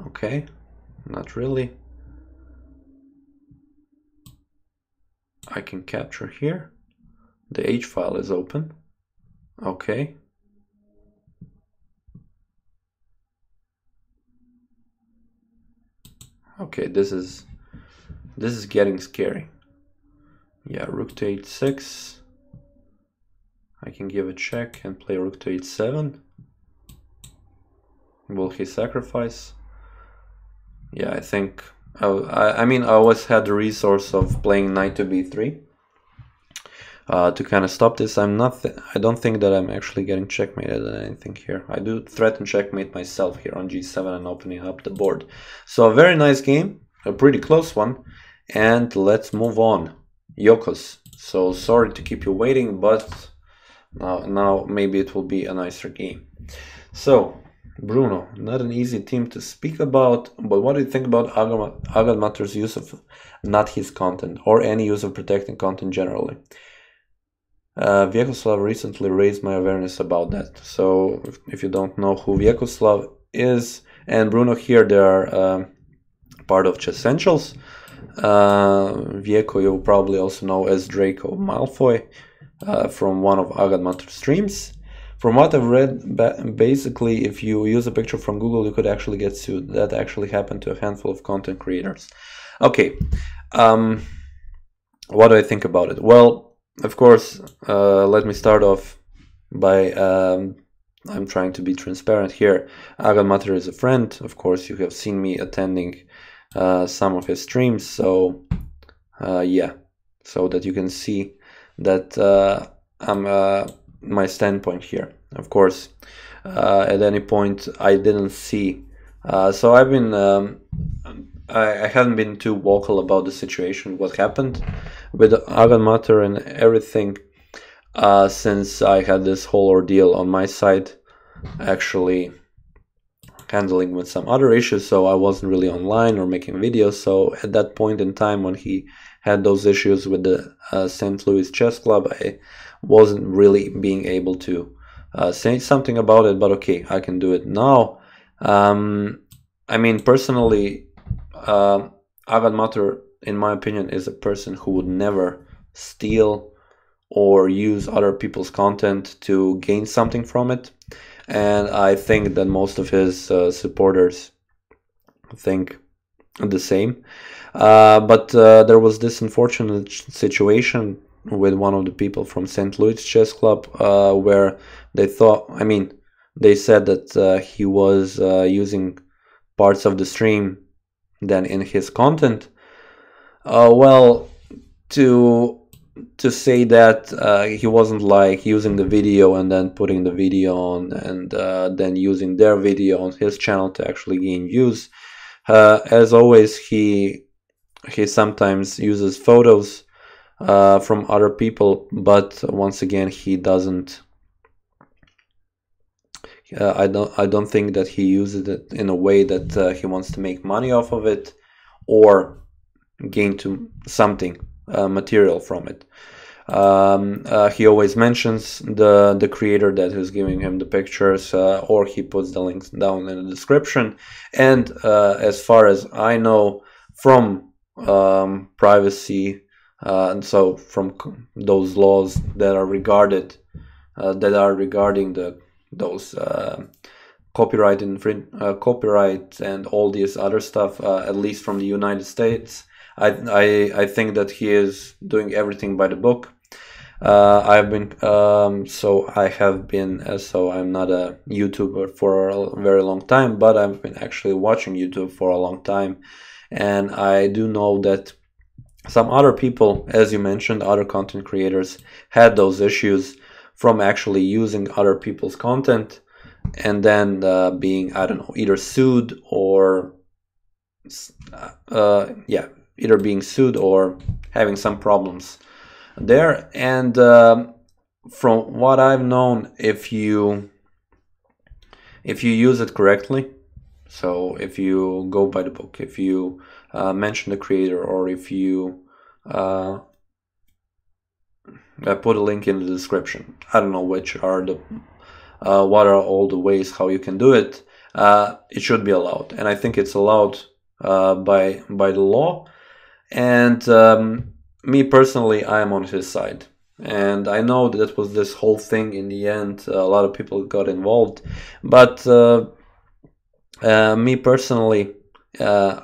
A: Okay, not really. I can capture here. The H file is open. Okay. Okay, this is getting scary. Yeah, rook to h6. I can give a check and play rook to h7. Will he sacrifice? Yeah, I think... I mean, I always had the resource of playing knight to b3 to kind of stop this. I don't think that I'm actually getting checkmated at anything here. I do threaten checkmate myself here on g7 and opening up the board. So a very nice game, a pretty close one. And let's move on. Yokos. So sorry to keep you waiting, but now maybe it will be a nicer game. So Bruno, not an easy team to speak about, but what do you think about Allmight's use of not his content, or any use of protecting content generally? Vyacheslav recently raised my awareness about that. So if you don't know who Vyacheslav is, and Bruno here, they are part of Chess Essentials. Vieco you probably also know as Draco Malfoy from one of Allmight's streams. From what I've read, basically, if you use a picture from Google, you could actually get sued. That actually happened to a handful of content creators. Okay, what do I think about it? Well, of course, let me start off by, I'm trying to be transparent here. Allmighty is a friend. Of course, you have seen me attending some of his streams. So, yeah, so that you can see that I'm... my standpoint here. Of course, at any point I didn't see. So I've been, I haven't been too vocal about the situation, what happened with Allmighty and everything, since I had this whole ordeal on my side. Actually handling with some other issues, so I wasn't really online or making videos. So at that point in time when he had those issues with the St. Louis Chess Club, I wasn't really being able to say something about it, but okay, I can do it now. I mean, personally, Agan Matur, in my opinion, is a person who would never steal or use other people's content to gain something from it. And I think that most of his supporters think the same. But there was this unfortunate situation with one of the people from St. Louis Chess Club where they thought, I mean, they said that he was using parts of the stream than in his content. Well, to say that he wasn't like using the video and then putting the video on and then using their video on his channel to actually gain views. As always, he sometimes uses photos from other people, but once again, he doesn't. I don't think that he uses it in a way that he wants to make money off of it or gain to something material from it. He always mentions the creator that is giving him the pictures, or he puts the links down in the description. And as far as I know, from privacy, and so from those laws that are regarding those copyright and all this other stuff, at least from the United States, I think that he is doing everything by the book. I've been so I'm not a YouTuber for a very long time, but I've been actually watching YouTube for a long time, and I do know that some other people, as you mentioned, other content creators, had those issues from actually using other people's content and then being, I don't know, either sued or either being sued or having some problems there. And from what I've known, if you use it correctly, so if you go by the book, if you mention the creator, or if you I put a link in the description, I don't know which are the what are all the ways how you can do it, it should be allowed, and I think it's allowed by the law. And me personally, I am on his side, and I know that was this whole thing in the end. A lot of people got involved, but me personally, in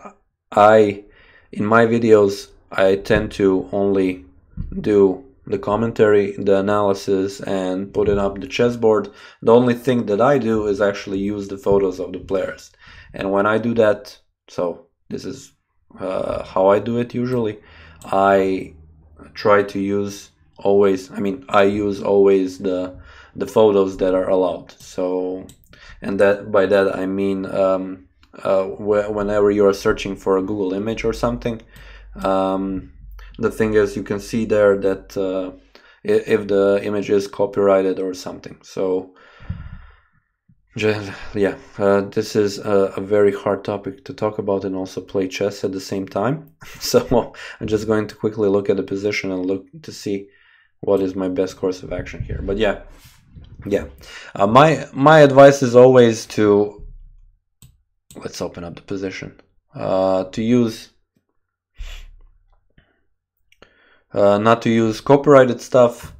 A: my videos, I tend to only do the commentary, the analysis, and putting up the chessboard. The only thing that I do is actually use the photos of the players, and when I do that, so this is how I do it usually. I try to use always, I use always the photos that are allowed. So, and that by that I mean whenever you are searching for a Google image or something, the thing is, you can see there that if the image is copyrighted or something. So yeah, this is a very hard topic to talk about and also play chess at the same time. So I'm just going to quickly look at the position and look to see what is my best course of action here. But yeah, my advice is always to, let's open up the position, to use not to use copyrighted stuff.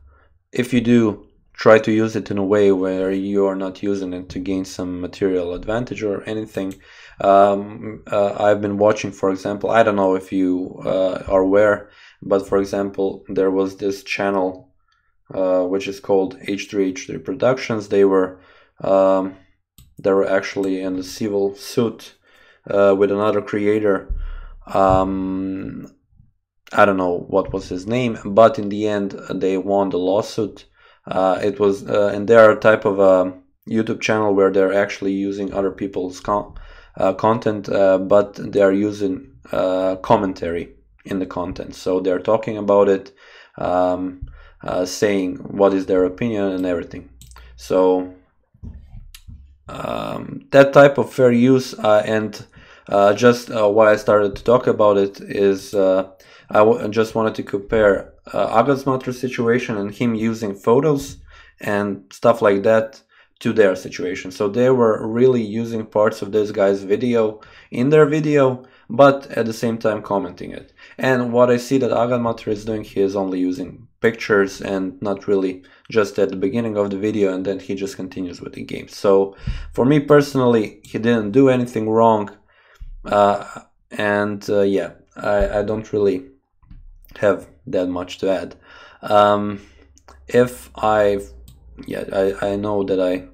A: If you do, try to use it in a way where you are not using it to gain some material advantage or anything. I've been watching, for example, I don't know if you are aware, but for example, there was this channel which is called H3H3 Productions. They were actually in the civil suit with another creator. I don't know what was his name, but in the end they won the lawsuit. It was and they're a type of a YouTube channel where they're actually using other people's content, but they're using commentary in the content. So they're talking about it, saying what is their opinion and everything. So that type of fair use, and just why I started to talk about it is I just wanted to compare Agatsmatr's situation and him using photos and stuff like that to their situation. So they were really using parts of this guy's video in their video, but at the same time commenting it. And what I see that Allmighty is doing, he is only using pictures and not really just at the beginning of the video, and then he just continues with the game. So for me personally, he didn't do anything wrong, and yeah, I don't really have that much to add. If I know that I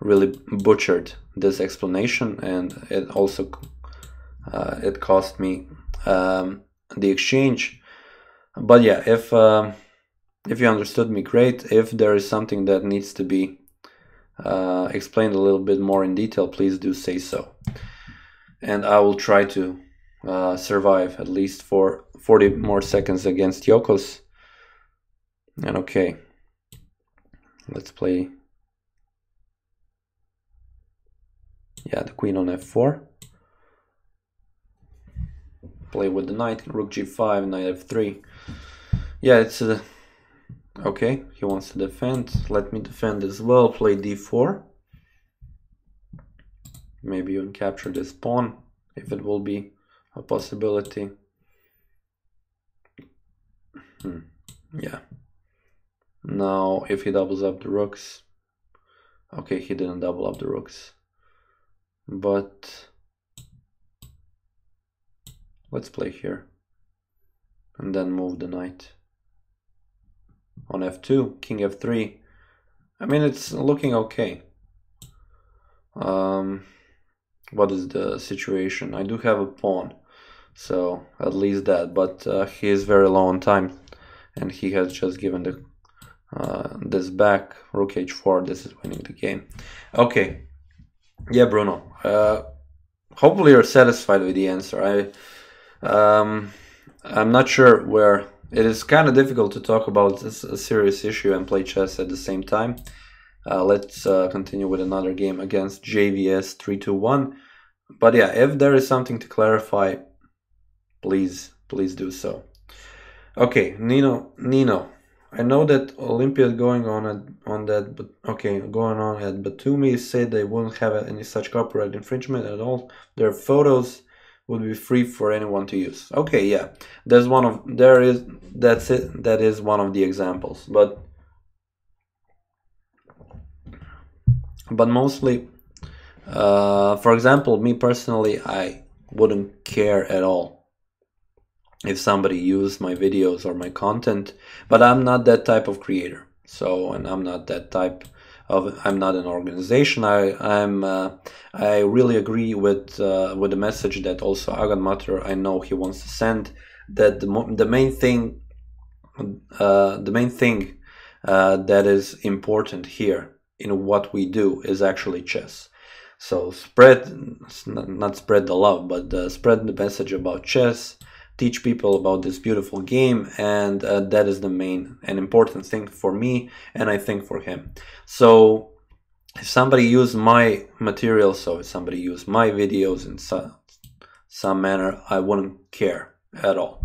A: really butchered this explanation, and it also it cost me the exchange. But yeah, if you understood me, great. If there is something that needs to be explained a little bit more in detail, please do say so, and I will try to survive at least for 40 more seconds against Yokos. And okay, let's play, yeah, the queen on f4. Play with the knight, rook g5, knight f3. Yeah, it's okay, he wants to defend. Let me defend as well. Play d4. Maybe you can capture this pawn, if it will be a possibility. Yeah. Now, if he doubles up the rooks. Okay, he didn't double up the rooks. But let's play here. And then move the knight. On f2, king f3. I mean, it's looking okay. What is the situation? I do have a pawn, so at least that, but he is very low on time, and he has just given the this back. Rook h4. This is winning the game. Okay, yeah, Bruno. Hopefully you're satisfied with the answer. I'm not sure where. It is kind of difficult to talk about this a serious issue and play chess at the same time. Let's continue with another game against JVS 321. But yeah, if there is something to clarify, please do so. Okay, Nino, I know that Olympia is going on that, but okay, going on at Batumi said they wouldn't have any such copyright infringement at all. Their photos would be free for anyone to use. Okay, yeah, that's one of that is one of the examples, but mostly, for example, me personally, I wouldn't care at all if somebody used my videos or my content, but I'm not that type of creator. So, and I'm not that type of, I'm not an organization. I really agree with the message that also Allmighty, I know he wants to send, that the main thing that is important here in what we do is actually chess. So not spread the love, but spread the message about chess, teach people about this beautiful game, and that is the main and important thing for me, and I think for him. So if somebody used my material, so if somebody used my videos in some manner, I wouldn't care at all.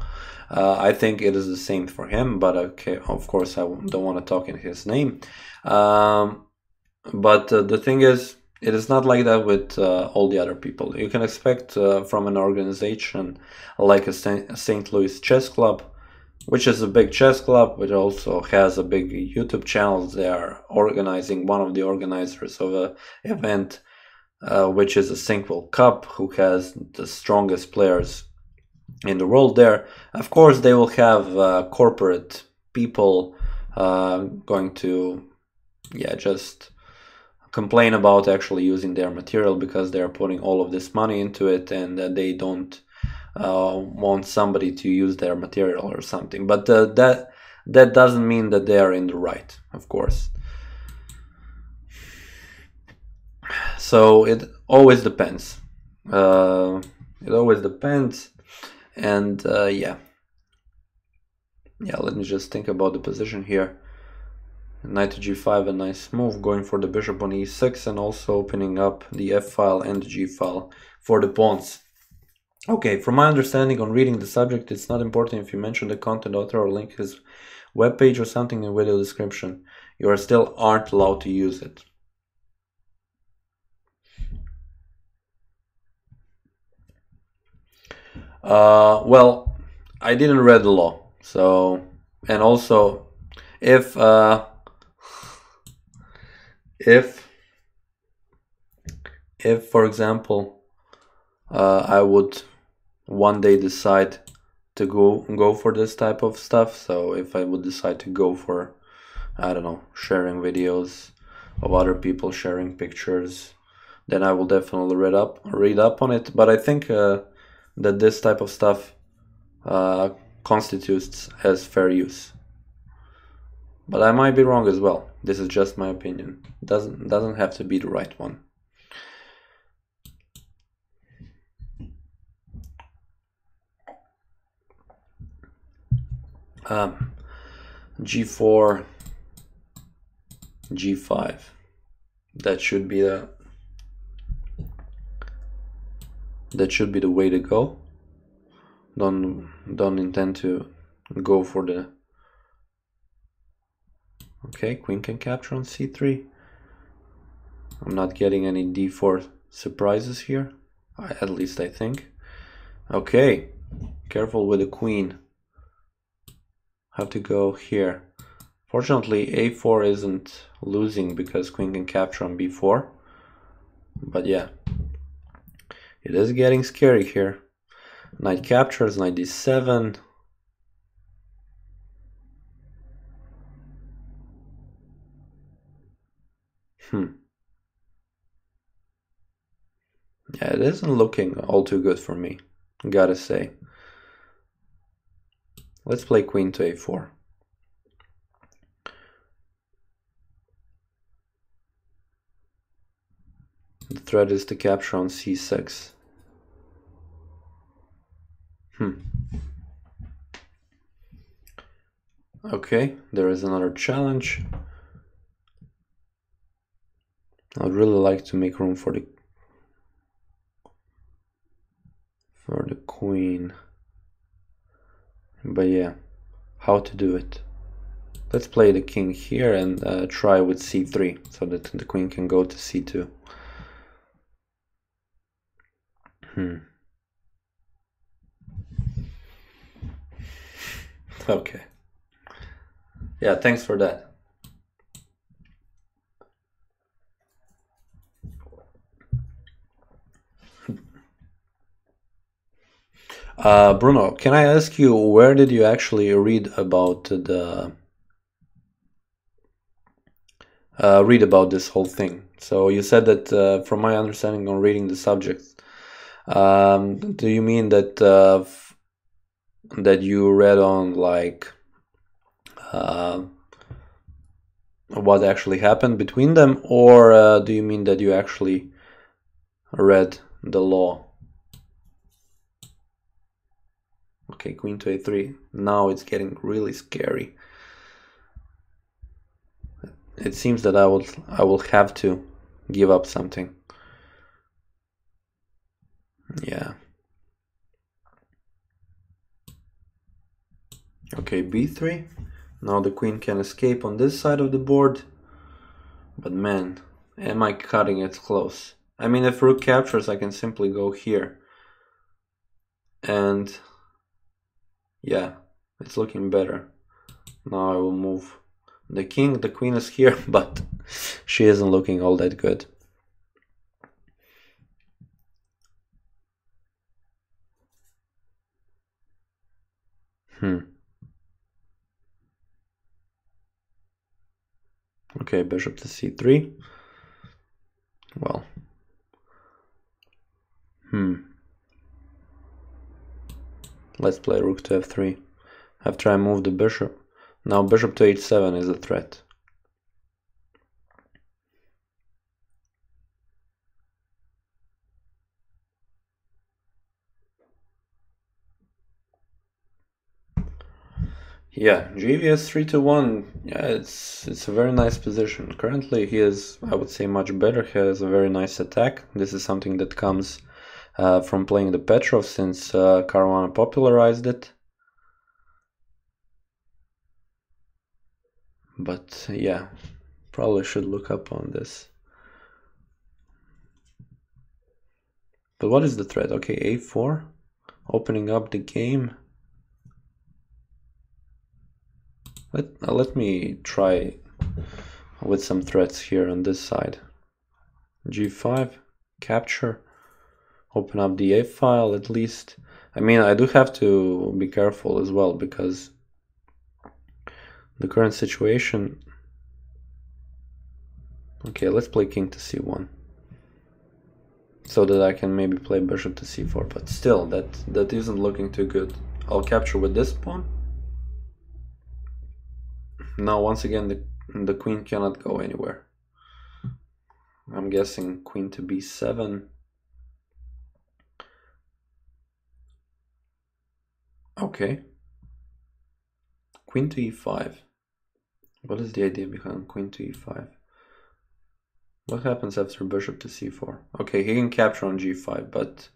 A: I think it is the same for him, but okay, of course I don't want to talk in his name. But the thing is, it is not like that with all the other people. You can expect from an organization like a St. Louis Chess Club, which is a big chess club, which also has a big YouTube channel. They are organizing, one of the organizers of an event, which is a Sinquefield Cup, who has the strongest players in the world there. Of course, they will have corporate people going to, yeah, just complain about actually using their material because they are putting all of this money into it, and they don't want somebody to use their material or something. But that doesn't mean that they are in the right, of course. So it always depends. It always depends, and yeah. Let me just think about the position here. Knight to g5, a nice move, going for the bishop on e6 and also opening up the f file and the g file for the pawns. Okay, from my understanding on reading the subject, it's not important if you mention the content author or link his webpage or something in video description. You are still aren't allowed to use it. Well, I didn't read the law, so, and also if for example I would one day decide to go for this type of stuff, so if I would decide to go for, I don't know, sharing videos of other people sharing pictures, then I will definitely read up on it. But I think that this type of stuff constitutes as fair use. But I might be wrong as well. This is just my opinion. Doesn't have to be the right one. G4, G5. That should be the way to go. Don't intend to go for the. Okay, queen can capture on c3. I'm not getting any d4 surprises here, at least I think. Okay, careful with the queen. Have to go here. Fortunately, a4 isn't losing because queen can capture on b4. But yeah, it is getting scary here. Knight captures, knight d7. Yeah, it isn't looking all too good for me, gotta say. Let's play queen to a4. The threat is to capture on c6. Okay, there is another challenge. I'd really like to make room for the queen. But yeah, how to do it? Let's play the king here and try with c3 so that the queen can go to c2. Okay. Yeah, thanks for that. Bruno, can I ask you, where did you actually read about this whole thing? So you said that, from my understanding on reading the subject, do you mean that that you read on like what actually happened between them, or do you mean that you actually read the law? Okay, queen to a3. Now it's getting really scary. It seems that I will have to give up something. Yeah. Okay, b3. Now the queen can escape on this side of the board. But man, am I cutting it close. I mean, if rook captures, I can simply go here. And yeah, it's looking better. Now I will move the king. The queen is here, but she isn't looking all that good. Okay, bishop to c3. Well. Let's play rook to f3. Have try move the bishop. Now bishop to h7 is a threat. Yeah, GVS 3-1. Yeah, it's a very nice position. Currently, he is, I would say, much better. He has a very nice attack. This is something that comes from playing the Petrov, since Caruana popularized it. But yeah, probably should look up on this. But what is the threat? Okay, A4, opening up the game. Let me try with some threats here on this side. G5, capture, open up the A file at least. I mean, I do have to be careful as well, because the current situation. Okay, let's play king to C1, so that I can maybe play bishop to C4, but still, that isn't looking too good. I'll capture with this pawn. Now, once again, the queen cannot go anywhere. I'm guessing queen to B7. Okay. Queen to E5. What is the idea behind queen to E5? What happens after bishop to C4? Okay, he can capture on G5, but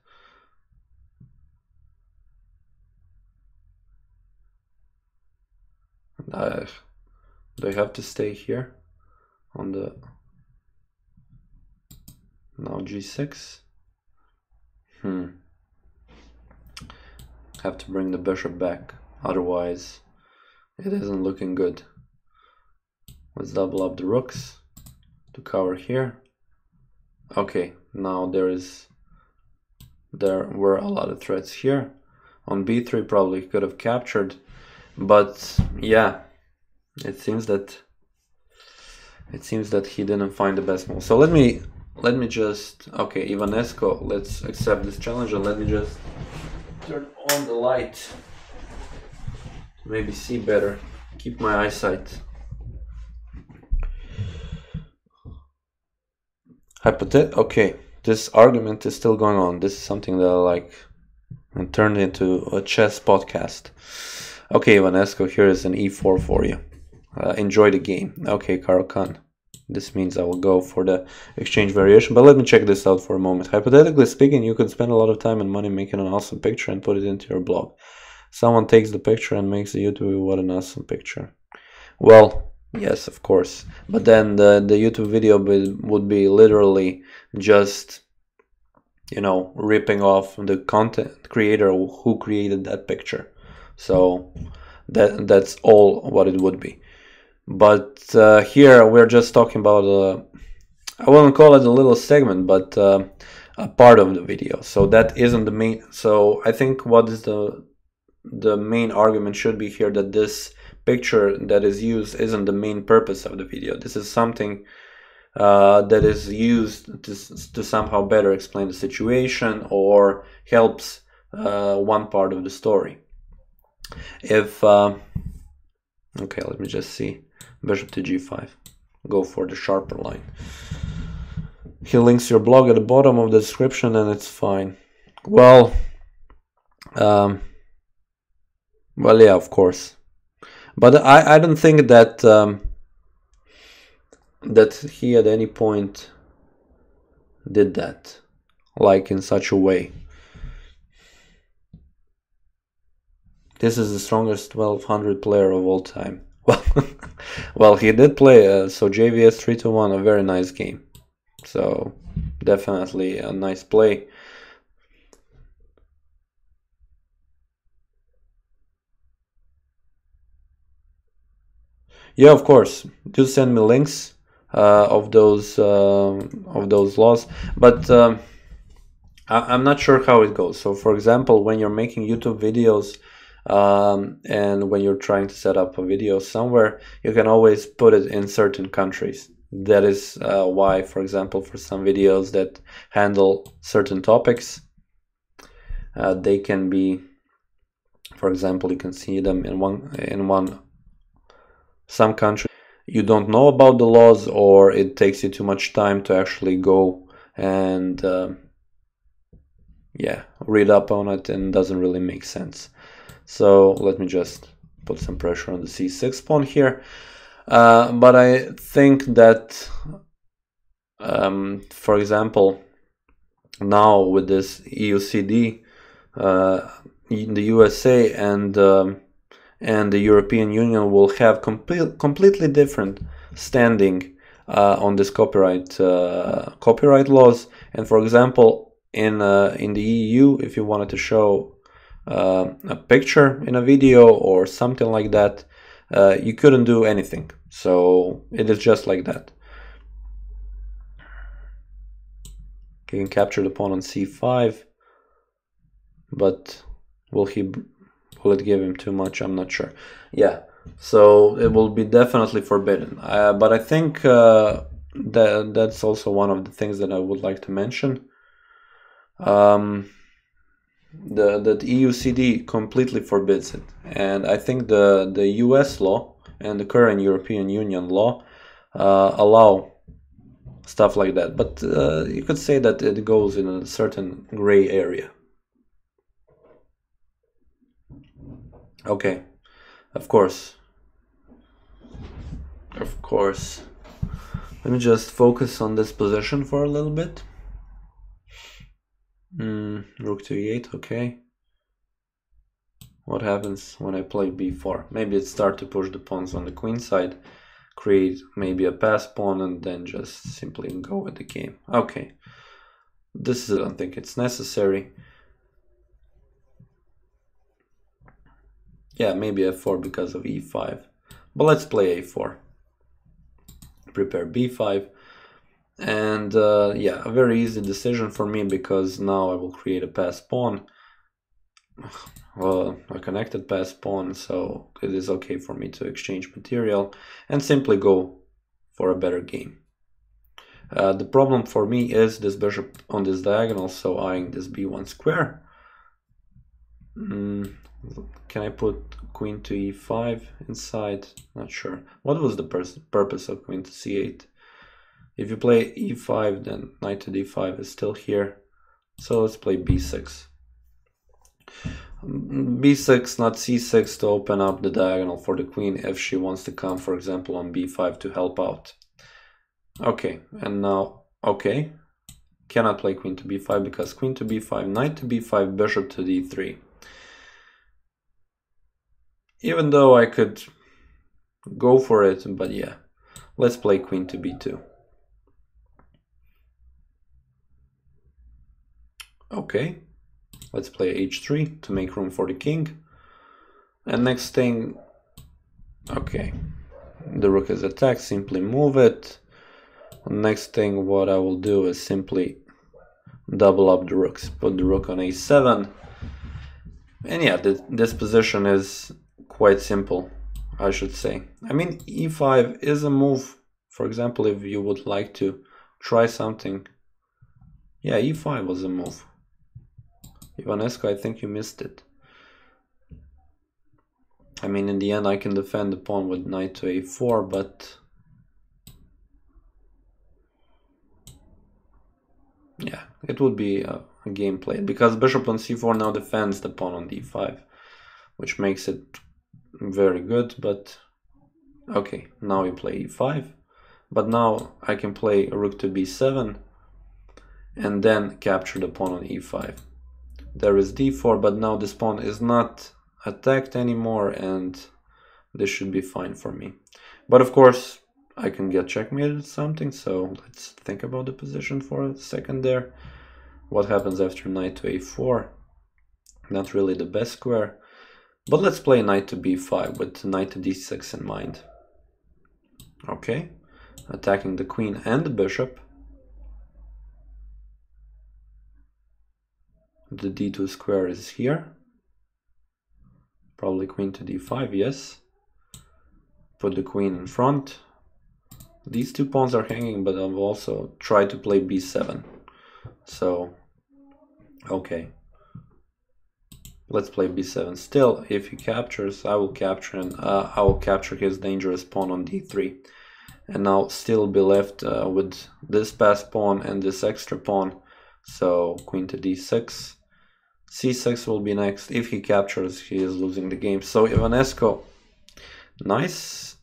A: do I have to stay here on the now G6? Have to bring the bishop back, otherwise it isn't looking good. Let's double up the rooks to cover here. Okay, now there were a lot of threats here. On B3 probably could have captured, but yeah, it seems that he didn't find the best move. So let me just, okay, Ivanesco, let's accept this challenge, and let me just turn on the light, maybe see better, keep my eyesight. Okay, this argument is still going on. This is something that I like, and turned into a chess podcast. Okay, Ivanesco, here is an E4 for you. Enjoy the game. Okay, Karo Khan. This means I will go for the exchange variation, but let me check this out for a moment. Hypothetically speaking, you could spend a lot of time and money making an awesome picture and put it into your blog. Someone takes the picture and makes a YouTube, what an awesome picture. Well, yes, of course. But then the YouTube video would be literally just, you know, ripping off the content creator who created that picture. So that's all what it would be. But here we're just talking about, I wouldn't call it a little segment, but a part of the video. So that isn't the main. So I think what is the main argument should be here, that this picture that is used isn't the main purpose of the video. This is something that is used to somehow better explain the situation or helps one part of the story. If okay, let me just see. Bishop to G5. Go for the sharper line. He links your blog at the bottom of the description, and it's fine. Well, yeah, of course. But I don't think that that he at any point did that, like in such a way. This is the strongest 1200 player of all time. Well, he did play, so JVS 3-1, a very nice game. So definitely a nice play. Yeah, of course. Do send me links of those laws, but I'm not sure how it goes. So, for example, when you're making YouTube videos, and when you're trying to set up a video somewhere, you can always put it in certain countries. That is why, for example, for some videos that handle certain topics, they can be, for example, you can see them in some country. You don't know about the laws, or it takes you too much time to actually go and yeah, read up on it, and doesn't really make sense. So let me just put put some pressure on the c6 pawn here. But I think that, for example, now with this EUCD, in the USA and the European Union will have completely different standing on this copyright laws. And for example, in the EU, if you wanted to show a picture in a video or something like that, you couldn't do anything. So it is just like that. You can capture the pawn on c5, but will it give him too much? I'm not sure. Yeah, so it will be definitely forbidden. But I think that's also one of the things that I would like to mention. The EUCD completely forbids it, and I think the US law and the current European Union law allow stuff like that, but you could say that it goes in a certain gray area. Okay, of course. Let me just focus on this position for a little bit. Rook to e8, okay. What happens when I play b4? Maybe it start to push the pawns on the queen side, create maybe a pass pawn, and then just simply go with the game. Okay, I don't think it's necessary. Yeah, maybe f4 because of e5, but let's play a4. Prepare b5, and yeah, a very easy decision for me, because now I will create a pass pawn, a connected pass pawn, so it is okay for me to exchange material and simply go for a better game. The problem for me is this bishop on this diagonal, so eyeing this b1 square. Can I put queen to e5 inside? Not sure. What was the purpose of queen to c8? If you play e5, then knight to d5 is still here. So let's play b6. b6, not c6, to open up the diagonal for the queen if she wants to come, for example, on b5 to help out. Okay, and now, okay, cannot play queen to b5 because queen to b5, knight to b5, bishop to d3. Even though I could go for it, but yeah, let's play queen to b2. Okay, let's play h3 to make room for the king. And next thing, okay, the rook is attacked, simply move it. Next thing, what I will do is simply double up the rooks, put the rook on a7. And yeah, this position is quite simple, I should say. I mean, e5 is a move, for example, if you would like to try something. Yeah, e5 was a move. Ivanescu, I think you missed it. I mean, in the end, I can defend the pawn with knight to a4, but yeah, it would be a game played, because bishop on c4 now defends the pawn on d5, which makes it very good. But okay, now you play e5, but now I can play rook to b7 and then capture the pawn on e5. There is d4, but now this pawn is not attacked anymore, and this should be fine for me. But of course, I can get checkmated with something, so let's think about the position for a second there. What happens after knight to a4? Not really the best square, but let's play knight to b5 with knight to d6 in mind. Okay, attacking the queen and the bishop. The d2 square is here. Probably queen to d5, yes. Put the queen in front. These two pawns are hanging, but I've also tried to play b7. So, okay. Let's play b7 still. If he captures, I will capture, and I will capture his dangerous pawn on d3. And now still be left with this pass pawn and this extra pawn. So queen to d6. c6 will be next. If he captures, he is losing the game. So Ivanescu Nice,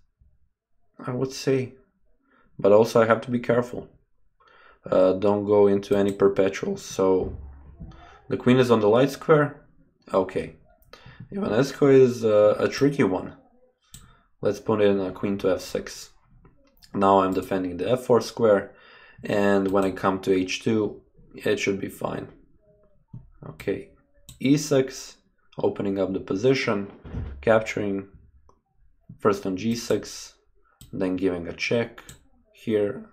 A: I would say, but also I have to be careful. Don't go into any perpetuals. So the queen is on the light square. Okay, Ivanesco is a tricky one. Let's put in a queen to f6. Now I'm defending the f4 square, and when I come to h2, it should be fine. Okay, e6, opening up the position, capturing first on g6, then giving a check here.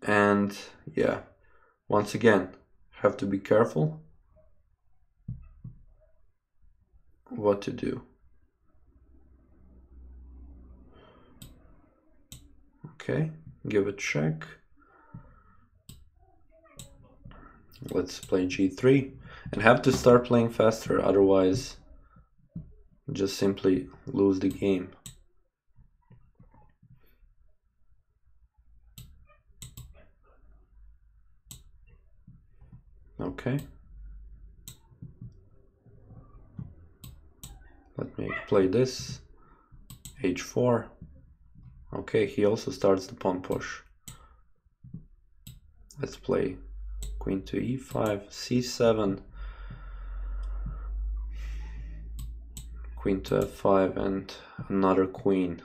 A: And yeah, once again, have to be careful what to do. Okay, give a check. Let's play g3 and have to start playing faster, otherwise just simply lose the game. Okay. Let me play this. h4. Okay, he also starts the pawn push. Let's play queen to e5, c7, queen to f5, and another queen.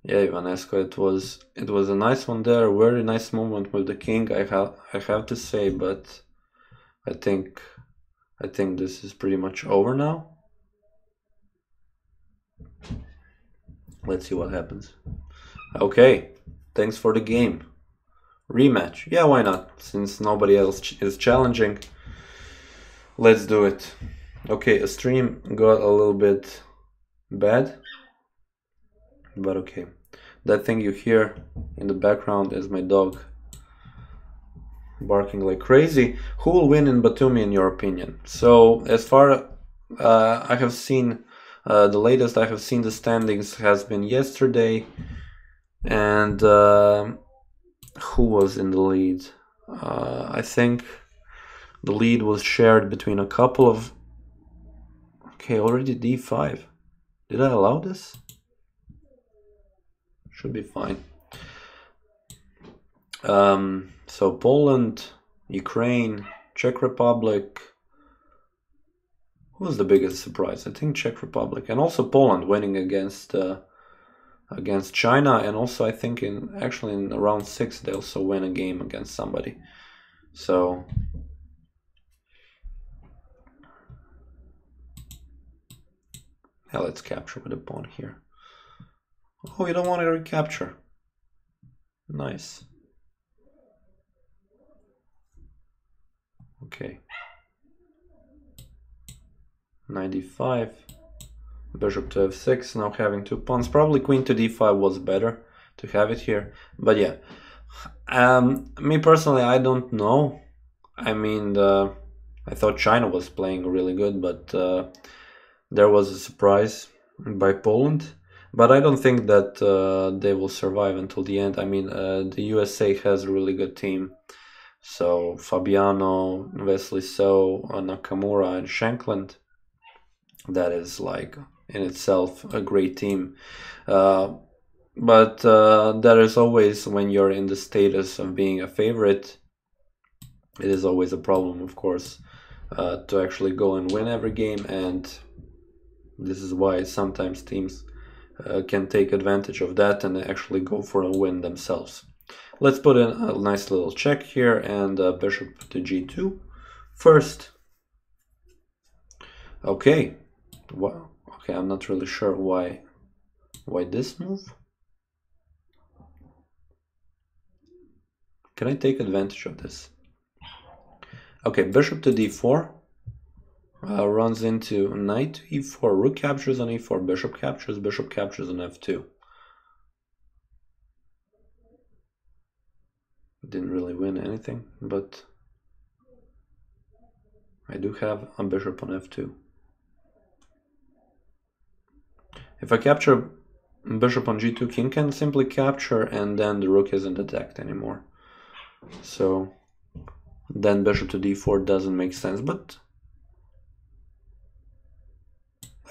A: Yeah, Ivanesco, it was a nice one there, very nice movement with the king, I have to say, but I think this is pretty much over now. Let's see what happens. Okay, thanks for the game. Rematch. Yeah, why not? Since nobody else is challenging, let's do it. Okay, a stream got a little bit bad, but okay. That thing you hear in the background is my dog barking like crazy. Who will win in Batumi in your opinion? So as far I have seen, the latest I have seen the standings has been yesterday, and who was in the lead? I think the lead was shared between a couple of... Okay, already d5. Did I allow this? Should be fine. So Poland, Ukraine, Czech Republic. Who was the biggest surprise? I think Czech Republic, and also Poland winning against China, and also I think in round 6 they also win a game against somebody. So yeah, let's capture with a pawn here. Oh, you don't want to recapture. Nice. Okay. 95. Bishop to f6, now having 2 pawns. Probably queen to d5 was better to have it here. But yeah. Me personally, I don't know. I mean, I thought China was playing really good, but there was a surprise by Poland. But I don't think that they will survive until the end. I mean, the USA has a really good team. So Fabiano, Wesley So, Nakamura, and Shankland. That is like in itself a great team. But there is always, when you're in the status of being a favorite, it is always a problem, of course, to actually go and win every game. And this is why sometimes teams can take advantage of that and actually go for a win themselves. Let's put in a nice little check here, and bishop to g2 first. Okay. Well, okay, I'm not really sure why this move. Can I take advantage of this? Okay, bishop to d4 runs into knight to e4, rook captures on e4, bishop captures on f2. Didn't really win anything, but I do have a bishop on f2. If I capture bishop on g2, king can simply capture, and then the rook isn't attacked anymore. So then bishop to d4 doesn't make sense, but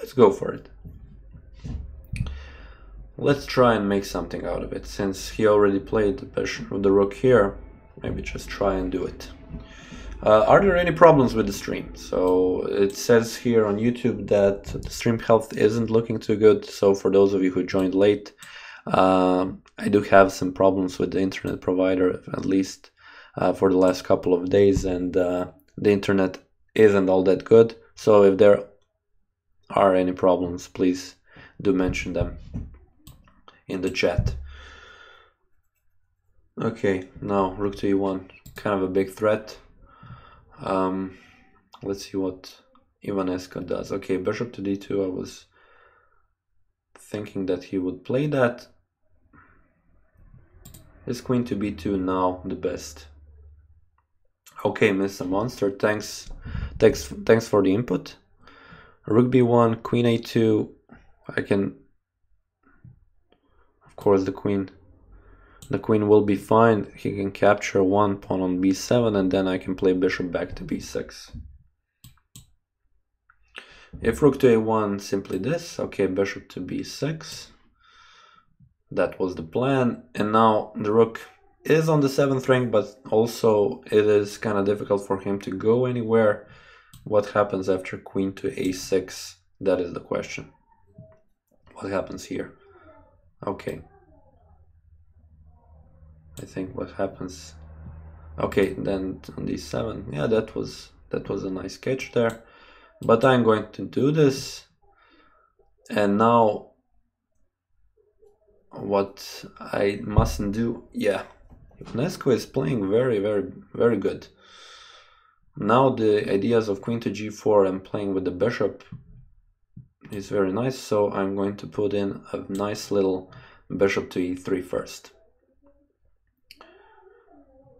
A: let's go for it. Let's try and make something out of it. Since he already played the bishop with the rook here, maybe just try and do it. Are there any problems with the stream? So it says here on YouTube that the stream health isn't looking too good. So for those of you who joined late, I do have some problems with the internet provider, at least for the last couple of days, and the internet isn't all that good. So if there are any problems, please do mention them in the chat. Okay, now rook to e1, kind of a big threat. Let's see what Ionescu does. Okay, bishop to d2. I was thinking that he would play that. Is queen to b2 now the best? Okay, Mr. Monster, thanks for the input. Rook b1, queen a2. I can, of course, the queen will be fine. He can capture one pawn on b7, and then I can play bishop back to b6. If rook to a1, simply this. Okay, bishop to b6. That was the plan. And now the rook is on the 7th rank, but also it is kind of difficult for him to go anywhere. What happens after queen to a6? That is the question. What happens here? Okay. I think what happens. Okay, then on d7. Yeah, that was a nice catch there. But I'm going to do this. And now what I mustn't do. Yeah, Ionescu is playing very, very, very good. Now the ideas of queen to g4 and playing with the bishop is very nice. So I'm going to put in a nice little bishop to e3 first.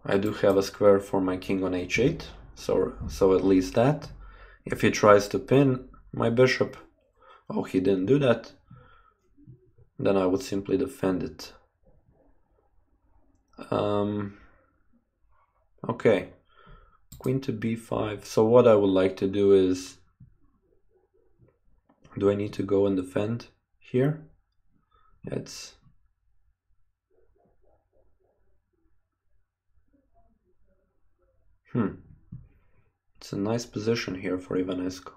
A: I do have a square for my king on h8, so at least that. If he tries to pin my bishop, oh, he didn't do that, then I would simply defend it. Okay, queen to b5. So what I would like to do is, do I need to go and defend here? It's It's a nice position here for Ionescu.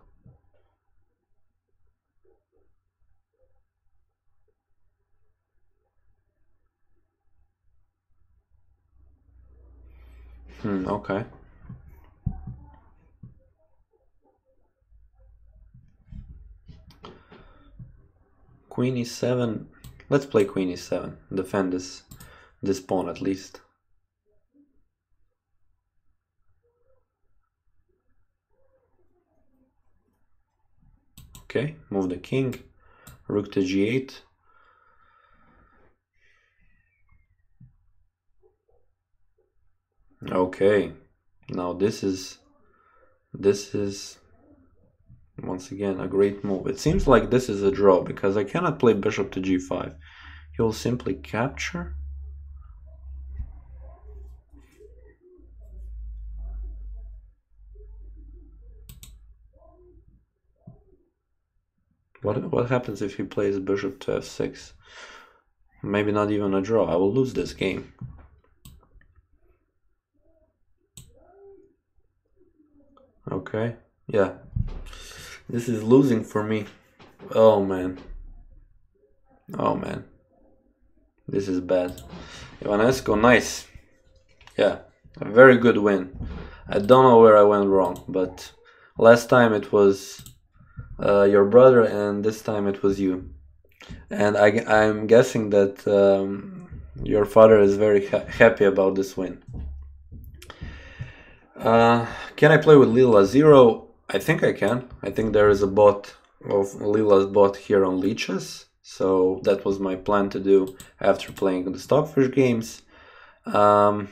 A: Okay. Queen e7. Let's play queen e7. Defend this pawn at least. Okay, move the king, rook to g8. Okay, now this is once again a great move. It seems like this is a draw because I cannot play bishop to g5. He will simply capture. What happens if he plays bishop to f6? Maybe not even a draw. I will lose this game. Okay, yeah. This is losing for me. Oh man. Oh man. This is bad. Ionescu, nice. Yeah, a very good win. I don't know where I went wrong, but last time it was your brother, and this time it was you. And I'm guessing that your father is very happy about this win. Can I play with Lila 0? I think I can. I think there is a bot of Lila's bot here on Lichess. So that was my plan to do after playing the Stockfish games. But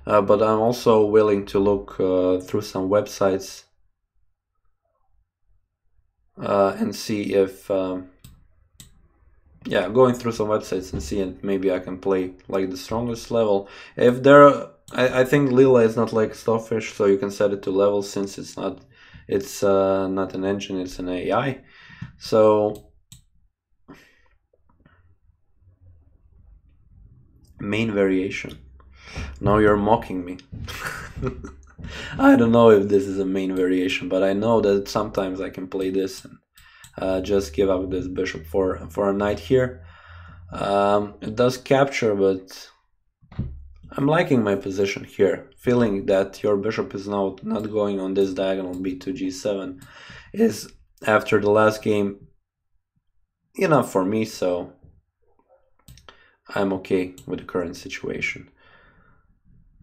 A: I'm also willing to look through some websites and see if yeah, going through some websites and see if maybe I can play like the strongest level. If there I think Lila is not like Stockfish, so you can set it to levels since it's not It's not an engine, it's an AI. So main variation. Now you're mocking me. I don't know if this is a main variation, but I know that sometimes I can play this and just give up this bishop for a knight here. It does capture, but I'm liking my position here. Feeling that your bishop is now not going on this diagonal b2 g7 is, after the last game, enough for me, so I'm okay with the current situation.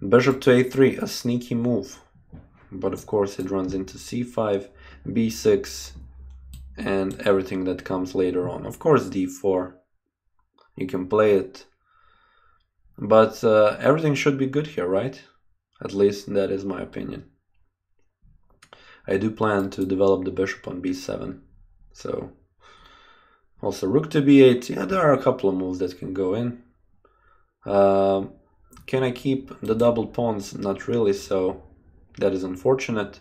A: Bishop to a3, a sneaky move, but of course it runs into c5, b6, and everything that comes later on. Of course d4, you can play it, but everything should be good here, right? At least that is my opinion. I do plan to develop the bishop on b7, so also rook to b8. Yeah, there are a couple of moves that can go in. Can I keep the double pawns? Not really, so that is unfortunate,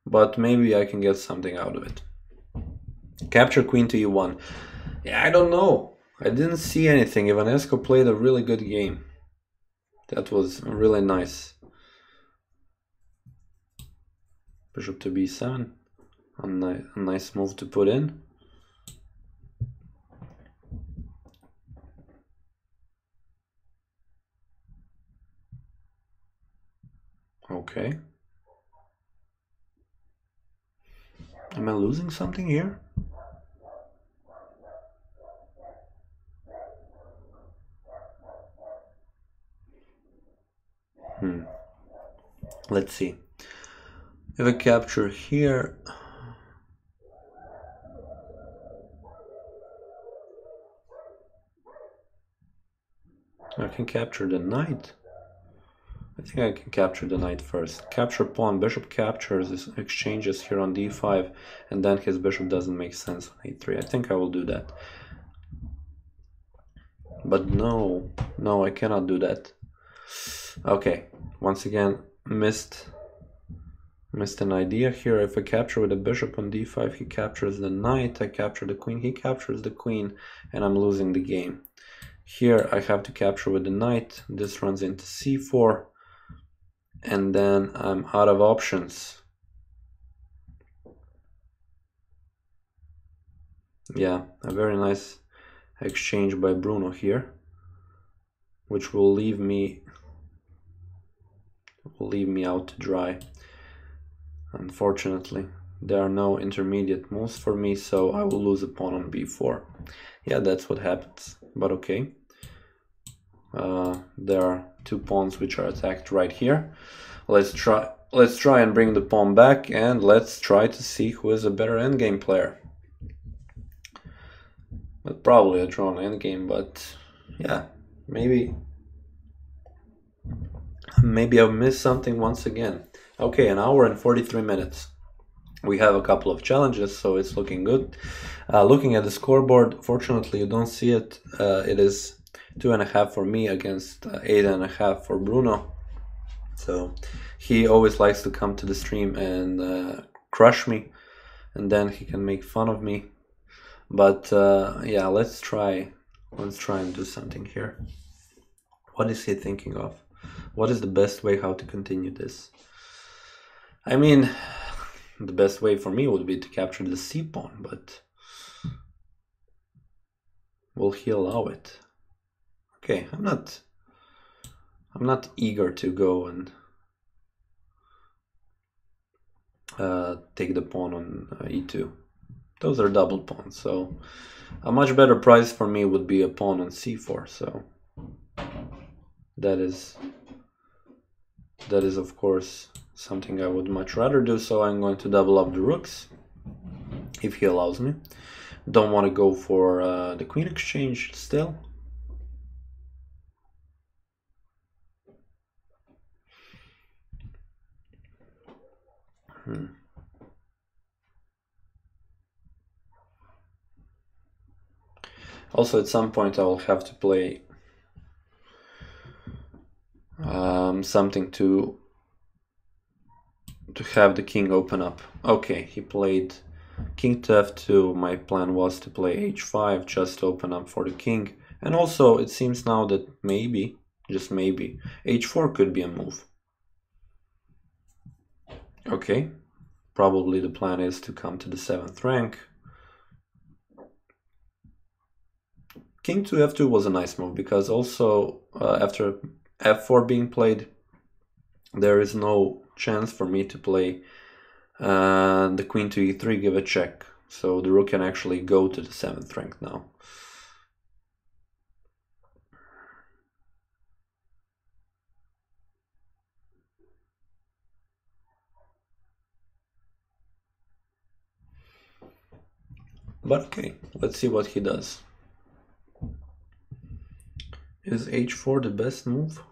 A: but maybe I can get something out of it. Capture queen to e1. Yeah, I don't know. I didn't see anything. Ivanescu played a really good game. That was really nice. Bishop to b7. A nice move to put in. Okay. Am I losing something here? Let's see. If I capture here, I can capture the knight. I think I can capture the knight first. Capture pawn, bishop captures, this exchanges here on d5, and then his bishop doesn't make sense on a3. I think I will do that. But no, I cannot do that. Okay, once again, missed an idea here. If I capture with the bishop on d5, he captures the knight, I capture the queen, he captures the queen, and I'm losing the game. Here I have to capture with the knight, this runs into c4, and then I'm out of options. Yeah, a very nice exchange by Bruno here, which will leave me out to dry. Unfortunately, there are no intermediate moves for me, so I will lose a pawn on b4. Yeah, that's what happens, but okay. There are two pawns which are attacked right here. Let's try and bring the pawn back, and let's try to see who is a better endgame player. But probably a drawn endgame, but yeah, maybe I've missed something once again. Okay, an hour and 43 minutes. We have a couple of challenges, so it's looking good. Looking at the scoreboard, fortunately you don't see it. It is 2.5 for me against 8.5 for Bruno. So he always likes to come to the stream and crush me, and then he can make fun of me. But yeah, let's try and do something here. What is he thinking of? What is the best way how to continue this? I mean, the best way for me would be to capture the c pawn, but will he allow it? Okay, I'm not eager to go and take the pawn on e2. Those are double pawns, so a much better price for me would be a pawn on c4. So that is of course something I would much rather do. So I'm going to double up the rooks if he allows me. Don't want to go for the queen exchange still. Also, at some point I will have to play something to to have the king open up. Okay, he played king to f2. My plan was to play h5, just to open up for the king. And also, it seems now that maybe, just maybe, h4 could be a move. Okay, probably the plan is to come to the 7th rank. King to f2 was a nice move, because also after f4 being played, there is no chance for me to play the queen to e3, give a check. So the rook can actually go to the 7th rank now. But okay, let's see what he does. Is h4 the best move?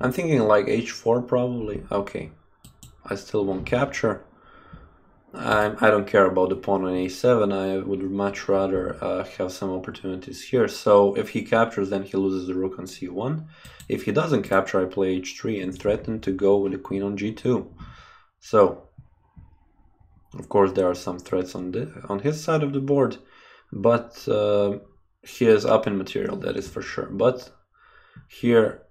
A: I'm thinking like h4 probably. Okay, I still won't capture. I don't care about the pawn on a7. I would much rather have some opportunities here. So if he captures, then he loses the rook on c1. If he doesn't capture, I play h3 and threaten to go with the queen on g2. So, of course, there are some threats on his side of the board, but he is up in material, that is for sure. But here,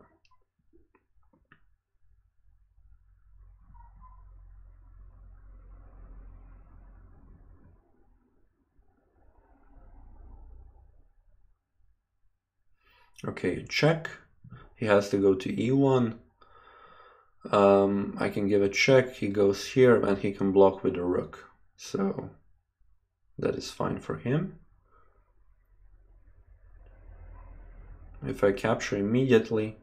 A: okay, check. He has to go to e1. I can give a check. He goes here and he can block with the rook. So that is fine for him. If I capture immediately,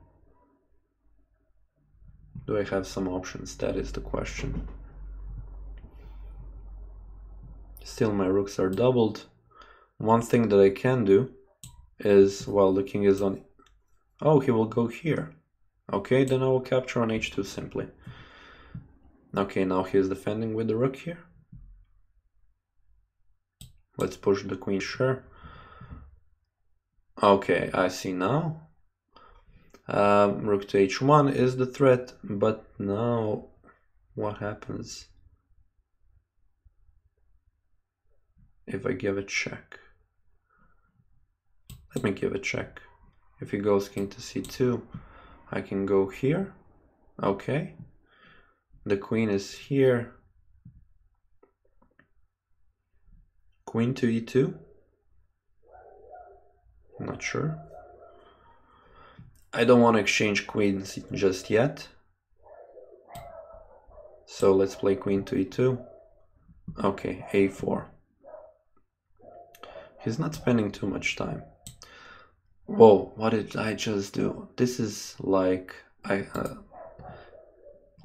A: do I have some options? That is the question. Still, my rooks are doubled. One thing that I can do is, while the king is on... Oh, he will go here. Okay, then I will capture on h2 simply. Okay, now he is defending with the rook here. Let's push the queen, sure. Okay, I see now. Rook to h1 is the threat, but now what happens if I give a check? Let me give a check. If he goes king to c2, I can go here. Okay. The queen is here. Queen to e2. I'm not sure. I don't want to exchange queens just yet. So let's play queen to e2. Okay, a4. He's not spending too much time. Whoa, what did I just do? This is like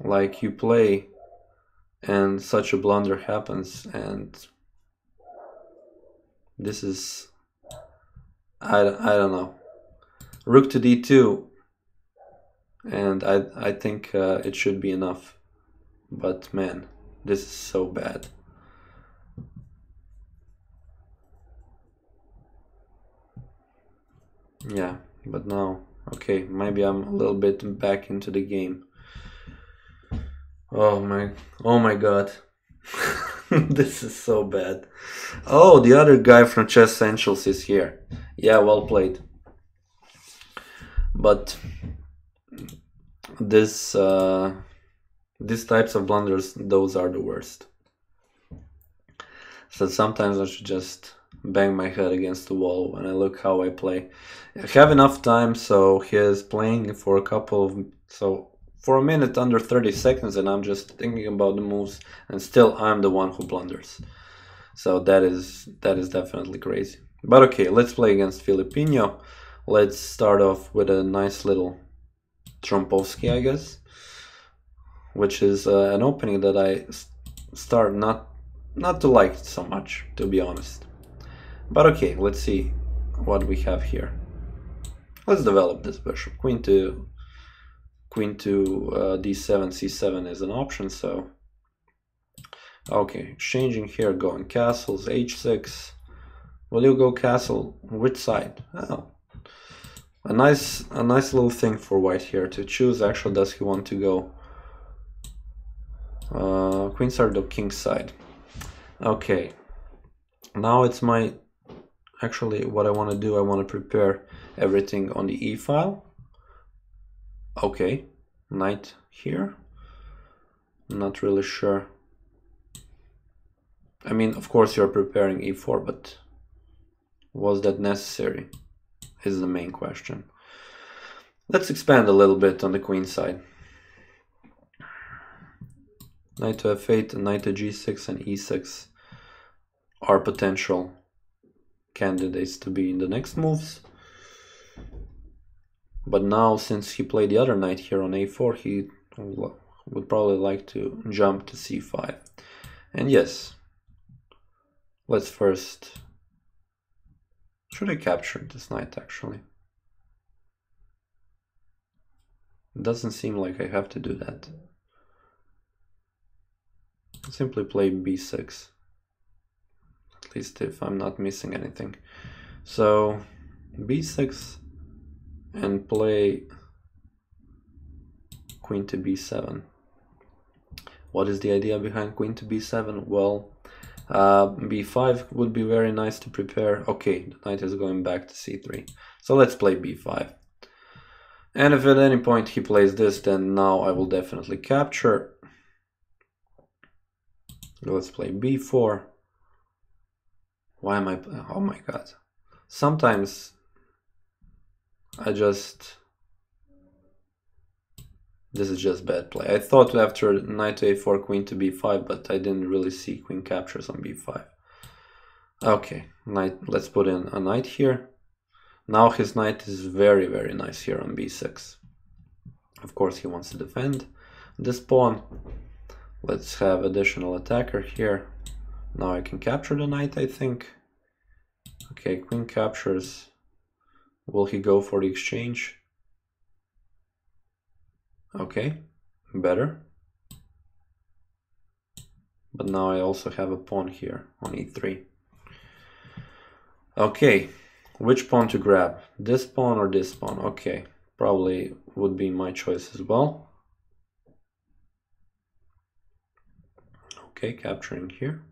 A: like you play and such a blunder happens, and this is I don't know. Rook to d2, and I think it should be enough, but man, this is so bad. Yeah, but now, okay, maybe I'm a little bit back into the game. Oh my god. This is so bad. Oh, the other guy from Chess Essentials is here. Yeah, well played. But these types of blunders, those are the worst. So sometimes I should just bang my head against the wall when I look how I play. I have enough time, so he is playing for a couple of... So for a minute under 30 seconds, and I'm just thinking about the moves, and still I'm the one who blunders. So that is definitely crazy. But okay, let's play against Filipino. Let's start off with a nice little Trompovsky, I guess, which is an opening that I start not to like so much, to be honest. But okay, let's see what we have here. Let's develop this bishop. Queen to d7, c7 is an option, so... Okay, exchanging here, going castles, h6. Will you go castle? Which side? Oh. A nice little thing for white here to choose. Actually, does he want to go Queen side or king side. Okay, now it's my, actually what I want to do, I want to prepare everything on the e file. Okay, knight here. Not really sure. I mean, of course you're preparing e4, but was that necessary is the main question. Let's expand a little bit on the queen side. Knight to f8 and knight to g6 and e6 are potential candidates to be in the next moves. But now, since he played the other knight here on a4, he would probably like to jump to c5. And yes, let's first... Should I capture this knight actually? It doesn't seem like I have to do that. Simply play b6. At least if I'm not missing anything. So b6 and play queen to b7. What is the idea behind queen to b7? Well, b5 would be very nice to prepare. Okay, the knight is going back to c3. So let's play b5. And if at any point he plays this, then now I will definitely capture. Let's play b4. Why am I... Oh my god. Sometimes I just... This is just bad play. I thought after knight to a4, queen to b5, but I didn't really see queen captures on b5. Okay, knight. Let's put in a knight here. Now his knight is very, very nice here on b6. Of course he wants to defend this pawn. Let's have additional attacker here. Now I can capture the knight, I think. Okay, queen captures. Will he go for the exchange? Okay, better. But now I also have a pawn here on e3. Okay, which pawn to grab? This pawn or this pawn? Okay, probably would be my choice as well. Okay, capturing here.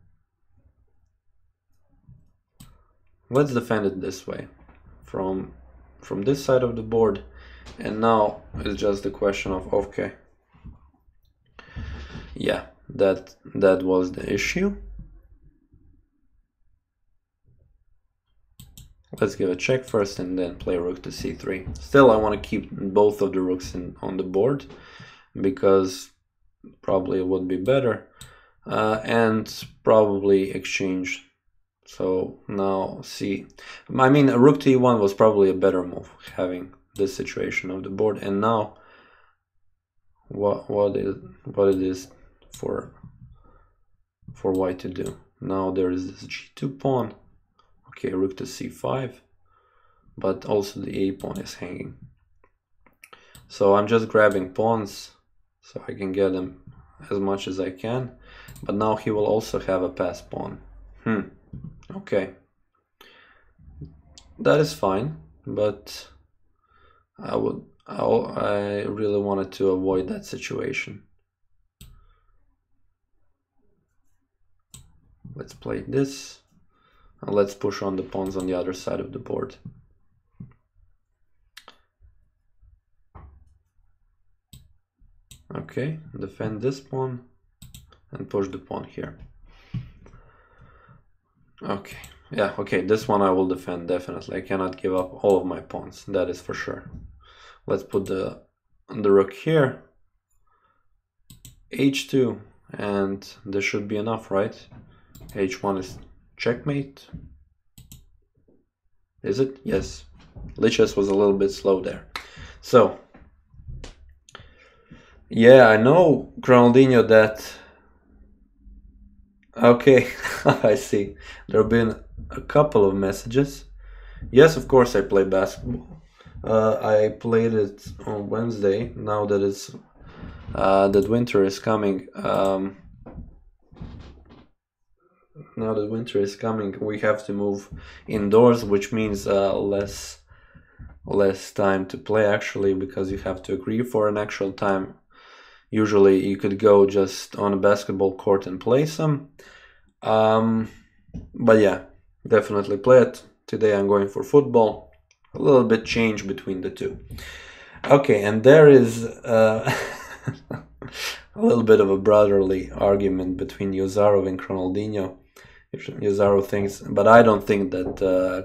A: Let's defend it this way, from this side of the board. And now it's just the question of, okay, yeah, that was the issue. Let's give a check first and then play rook to c3. Still, I want to keep both of the rooks on the board, because probably it would be better, and probably exchange. So now see, I mean, a rook to e1 was probably a better move, having this situation of the board. And now what it is for white to do. Now there is this g2 pawn. Okay, rook to c5, but also the a pawn is hanging. So I'm just grabbing pawns so I can get them as much as I can. But now he will also have a passed pawn. Okay, that is fine, but I really wanted to avoid that situation. Let's play this, and let's push on the pawns on the other side of the board. Okay, defend this pawn and push the pawn here. Okay, yeah, okay, this one I will defend definitely. I cannot give up all of my pawns, that is for sure. Let's put the rook here, h2, and this should be enough, right? h1 is checkmate. Is it? Yes. Lichess was a little bit slow there. So, yeah, I know, Ronaldinho, that... Okay, I see. There have been a couple of messages. Yes, of course I play basketball. I played it on Wednesday. Now that it's that winter is coming. Now that winter is coming, we have to move indoors, which means less time to play actually, because you have to agree for an actual time Usually you could go just on a basketball court and play some. But yeah, definitely play it. Today I'm going for football. A little bit change between the two. Okay, and there is a little bit of a brotherly argument between Yuzarov and Ronaldinho. Yuzarov thinks, but I don't think that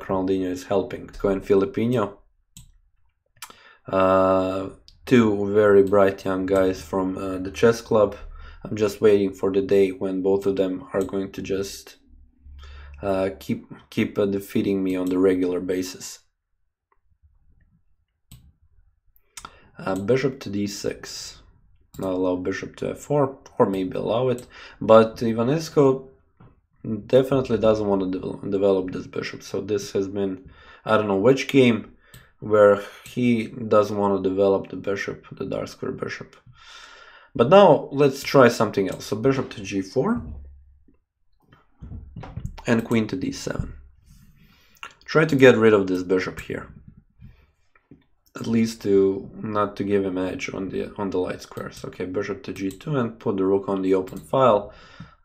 A: Ronaldinho is helping. Go and Filipino. Two very bright young guys from the chess club. I'm just waiting for the day when both of them are going to just keep defeating me on the regular basis. Bishop to d6. Not allow bishop to f4, or maybe allow it. But Ivanescu definitely doesn't want to develop this bishop. So this has been, I don't know which game, where he doesn't want to develop the bishop, the dark square bishop. But now let's try something else. So bishop to g4 and queen to d7. Try to get rid of this bishop here, at least to not to give him edge on the light squares. Okay, bishop to g2 and put the rook on the open file.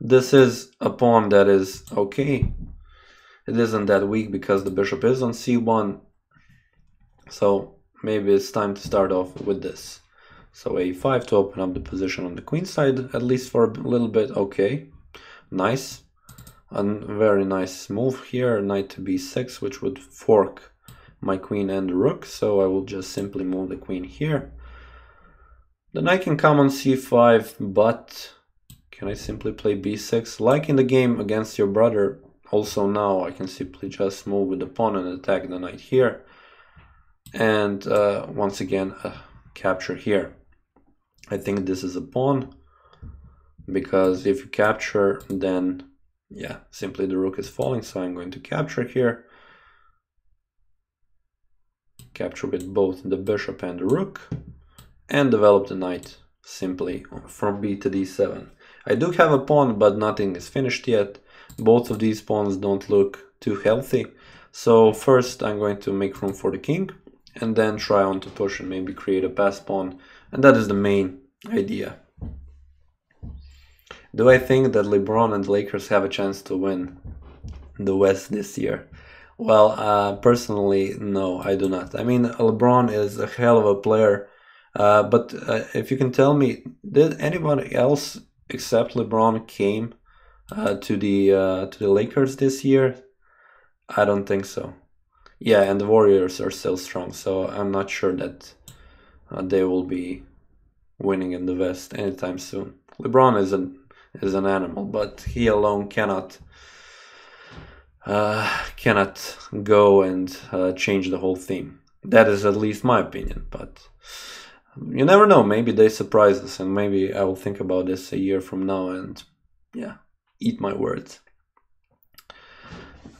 A: This is a pawn that is okay. It isn't that weak because the bishop is on c1. So maybe it's time to start off with this. So a5 to open up the position on the queen side, at least for a little bit. Okay, nice. A very nice move here, knight to b6, which would fork my queen and the rook. So I will just simply move the queen here. The knight can come on c5, but can I simply play b6? Like in the game against your brother, also now I can simply just move with the pawn and attack the knight here. And once again, capture here. I think this is a pawn, because if you capture, then yeah, simply the rook is falling. So I'm going to capture here. Capture with both the bishop and the rook, and develop the knight simply from b to d7. I do have a pawn, but nothing is finished yet. Both of these pawns don't look too healthy. So first I'm going to make room for the king, and then try on to push and maybe create a pass pawn. And that is the main idea. Do I think that LeBron and the Lakers have a chance to win the West this year? Well, personally, no, I do not. I mean, LeBron is a hell of a player. But if you can tell me, did anybody else except LeBron came to the Lakers this year? I don't think so. Yeah, and the Warriors are still strong, so I'm not sure that they will be winning in the West anytime soon. LeBron is an animal, but he alone cannot go and change the whole theme. That is at least my opinion, but you never know. Maybe they surprise us, and maybe I will think about this a year from now and yeah, eat my words.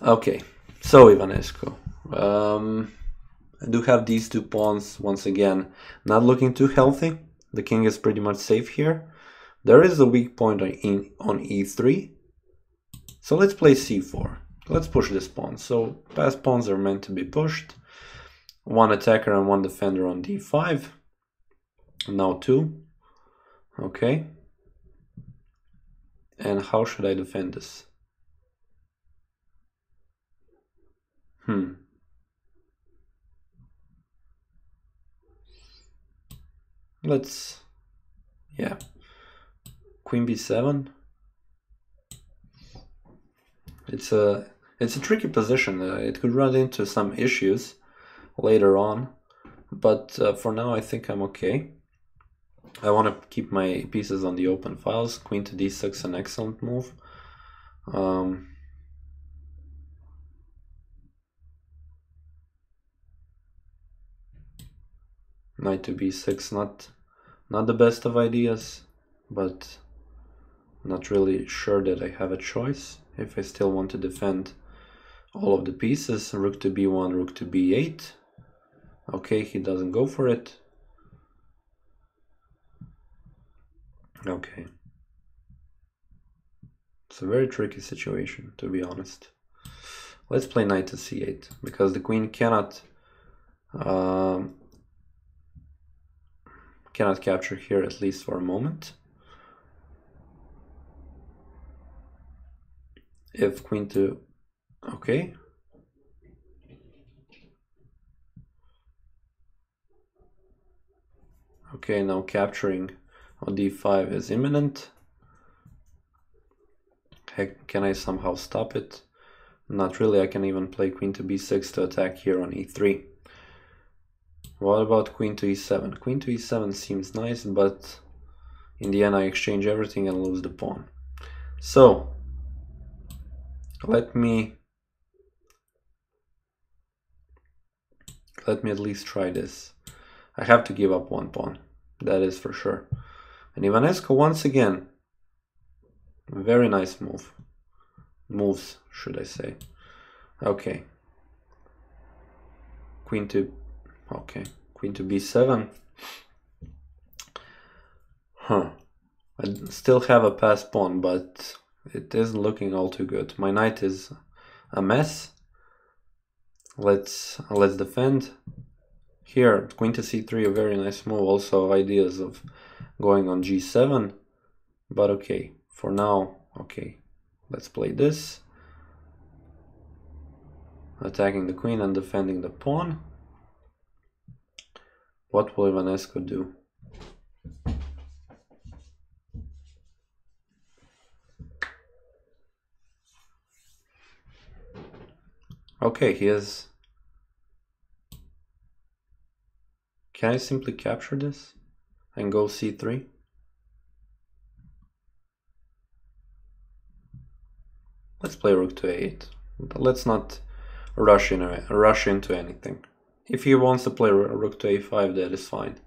A: Okay, so Ivanescu. I do have these two pawns, once again, not looking too healthy. The king is pretty much safe here. There is a weak point on e3. So let's play c4. Let's push this pawn. So past pawns are meant to be pushed. One attacker and one defender on d5. Now two. Okay. And how should I defend this? Let's, yeah, queen b7. It's a tricky position. It could run into some issues later on, but for now I think I'm okay. I want to keep my pieces on the open files. Queen to d6, an excellent move. Knight to b6, not the best of ideas, but not really sure that I have a choice if I still want to defend all of the pieces. Rook to b1, rook to b8. Okay, he doesn't go for it. Okay. It's a very tricky situation, to be honest. Let's play knight to c8, because the queen cannot Cannot capture here, at least for a moment. If queen to... okay. Okay, now capturing on d5 is imminent. Heck, can I somehow stop it? Not really. I can even play queen to b6 to attack here on e3. What about queen to e7? Queen to e7 seems nice, but in the end I exchange everything and lose the pawn. So let me at least try this. I have to give up one pawn, that is for sure. And Ivanescu once again, very nice moves, should I say. Okay, queen to, okay, queen to b7. I still have a passed pawn, but it isn't looking all too good. My knight is a mess. Let's defend. Here, queen to c3, a very nice move. Also ideas of going on g7, but okay, for now, okay. Let's play this. Attacking the queen and defending the pawn. What will Ivanescu do? Okay, he is... Can I simply capture this and go c3? Let's play rook to a8. But let's not rush into anything. If he wants to play rook to a5, that is fine.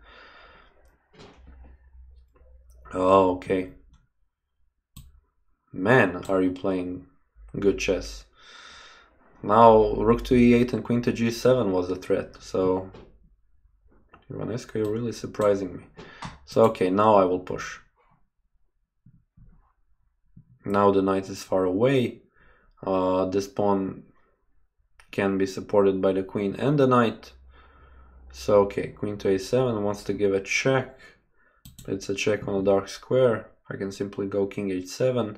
A: Oh, okay. Man, are you playing good chess. Now rook to e8 and queen to g7 was a threat, so Ivanescu, you're really surprising me. So okay, now I will push. Now the knight is far away. This pawn can be supported by the queen and the knight. So okay, queen to a7 wants to give a check. It's a check on a dark square. I can simply go king h7.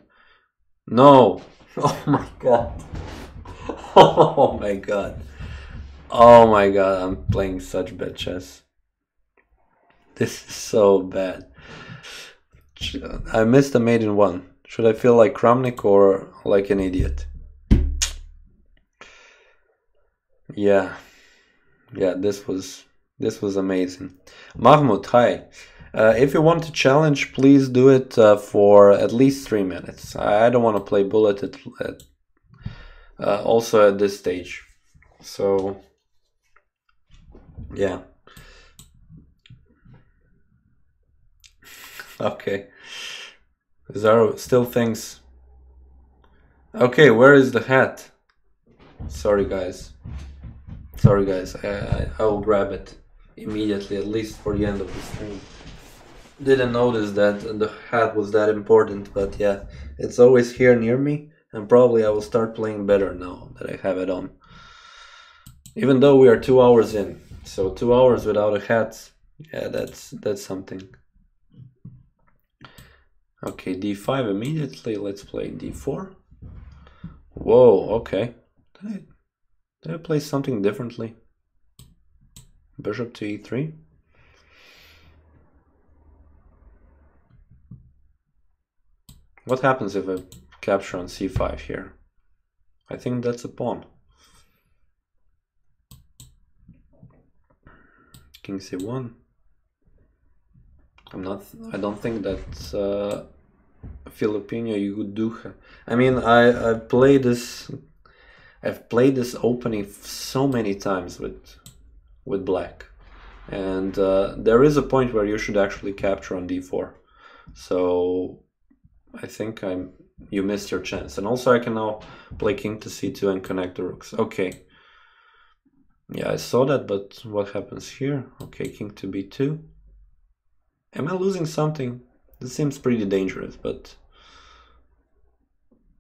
A: No! Oh my god. Oh my god. Oh my god, I'm playing such bad chess. This is so bad. I missed a mate in one. Should I feel like Kramnik or like an idiot? Yeah, this was amazing. Mahmoud, hi. If you want to challenge, please do it for at least 3 minutes. I don't want to play bullet also at this stage. So, yeah. Okay. Zaro still thinks... Okay, where is the hat? Sorry guys. I will grab it immediately, at least for the end of the stream. Didn't notice that the hat was that important, but yeah, it's always here near me, and probably I will start playing better now that I have it on. Even though we are 2 hours in, so 2 hours without a hat, yeah, that's something. Okay, d5 immediately. Let's play d4. Whoa, okay. Did I play something differently? Bishop to e3. What happens if I capture on c5 here? I think that's a pawn. King c1. I don't think that Filipino you would do. I mean, I've played this opening so many times with black, and there is a point where you should actually capture on d4. So I think you missed your chance. And also I can now play king to c2 and connect the rooks. Okay. Yeah, I saw that, but what happens here? Okay, king to b2. Am I losing something? This seems pretty dangerous, but...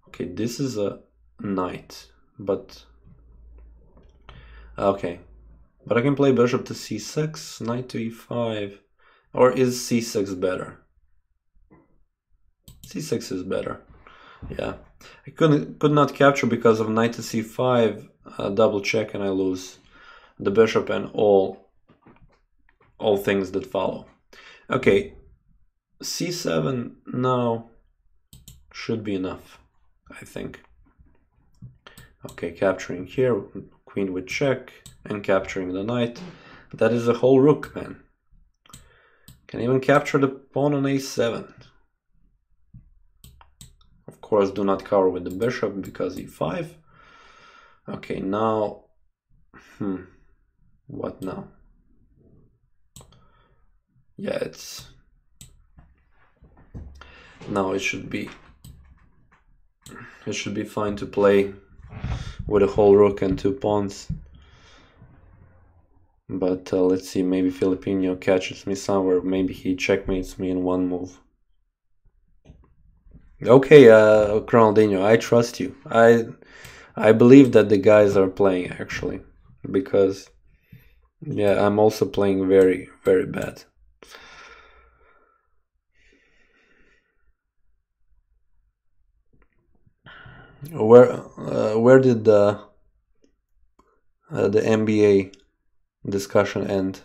A: Okay, this is a knight, but... Okay. But I can play bishop to c6, knight to e5, Or is c6 better? c6 is better. Yeah, I could not capture because of knight to c5, double check, and I lose the bishop and all things that follow. Okay, c7 now should be enough, I think. Okay, capturing here, queen with check, and capturing the knight. That is a whole rook, man. Can even capture the pawn on a7. Of course, do not cover with the bishop because e5. Okay, now, what now? Yeah, now it should be fine to play with a whole rook and 2 pawns. But let's see, maybe Filipino catches me somewhere. Maybe he checkmates me in one move. Okay, Ronaldinho, I trust you. I believe that the guys are playing, actually, because yeah, I'm also playing very, very bad. Where did the NBA discussion end?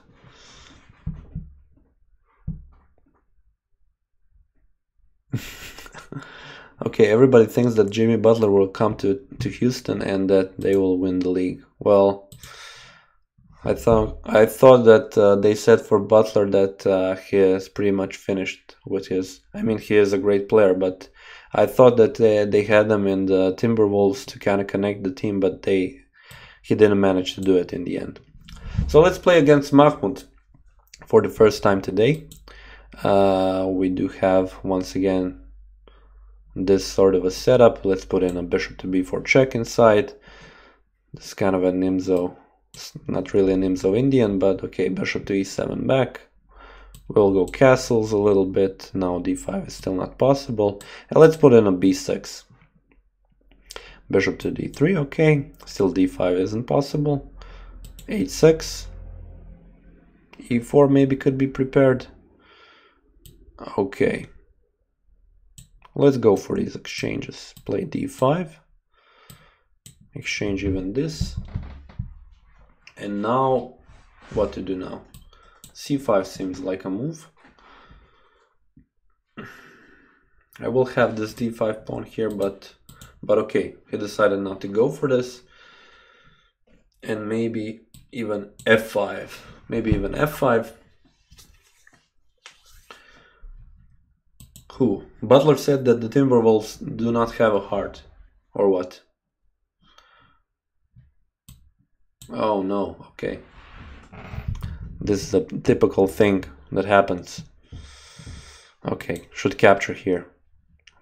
A: Okay, everybody thinks that Jimmy Butler will come to Houston and that they will win the league. Well, I thought that they said for Butler that he is pretty much finished with his. I mean, he is a great player, but I thought that they had him in the Timberwolves to kind of connect the team, but he didn't manage to do it in the end. So let's play against Mahmoud for the first time today. We do have, once again, this sort of a setup. Let's put in a bishop to b4 check inside. This is kind of a Nimzo, not really a Nimzo Indian, but okay, bishop to e7 back. We'll go castles a little bit. Now d5 is still not possible. And let's put in a b6. Bishop to d3, okay. Still d5 isn't possible. h6. e4 maybe could be prepared. Okay. Let's go for these exchanges. Play d5. Exchange even this. And now, what to do now? c5 seems like a move. I will have this d5 pawn here, but okay, he decided not to go for this. And maybe even f5. Maybe even f5. Who? Butler said that the Timberwolves do not have a heart. Or what? Oh no, okay. This is a typical thing that happens. Okay, should capture here.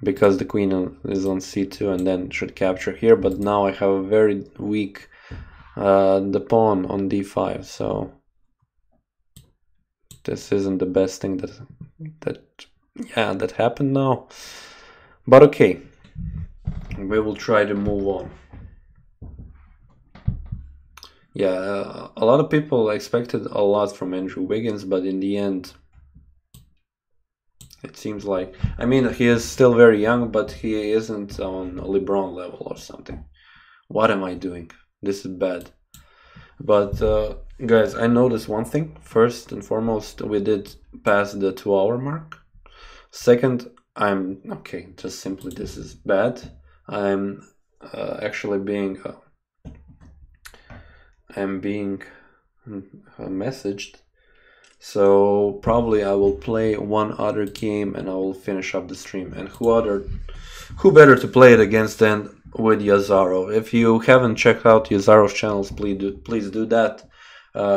A: Because the queen is on c2 and then should capture here. But now I have a very weak the pawn on d5, so this isn't the best thing that happened now. But okay, we will try to move on. Yeah, a lot of people expected a lot from Andrew Wiggins, but in the end, it seems like, I mean, he is still very young, but he isn't on a LeBron level or something. What am I doing? This is bad. But guys, I noticed one thing. First and foremost, we did pass the 2-hour mark. Second, I'm okay, just simply this is bad. I'm actually being messaged, so probably I will play one other game and I will finish up the stream. And who better to play it against than with Yazaro? If you haven't checked out Yazaro's channels, please do that.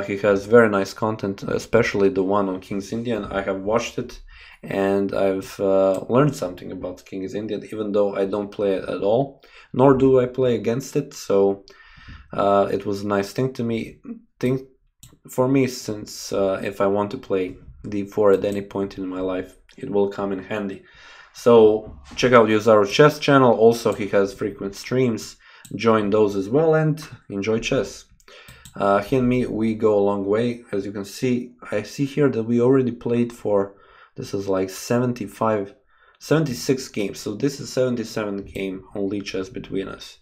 A: He has very nice content, especially the one on King's Indian. I have watched it and I've learned something about King's Indian, even though I don't play it at all, nor do I play against it. So it was a nice thing for me, since if I want to play d4 at any point in my life, it will come in handy. So check out Yazaro's chess channel. Also, he has frequent streams. Join those as well and enjoy chess. He and me, we go a long way. As you can see, I see here that we already played for, this is like 76 games. So this is 77th game on Lichess between us.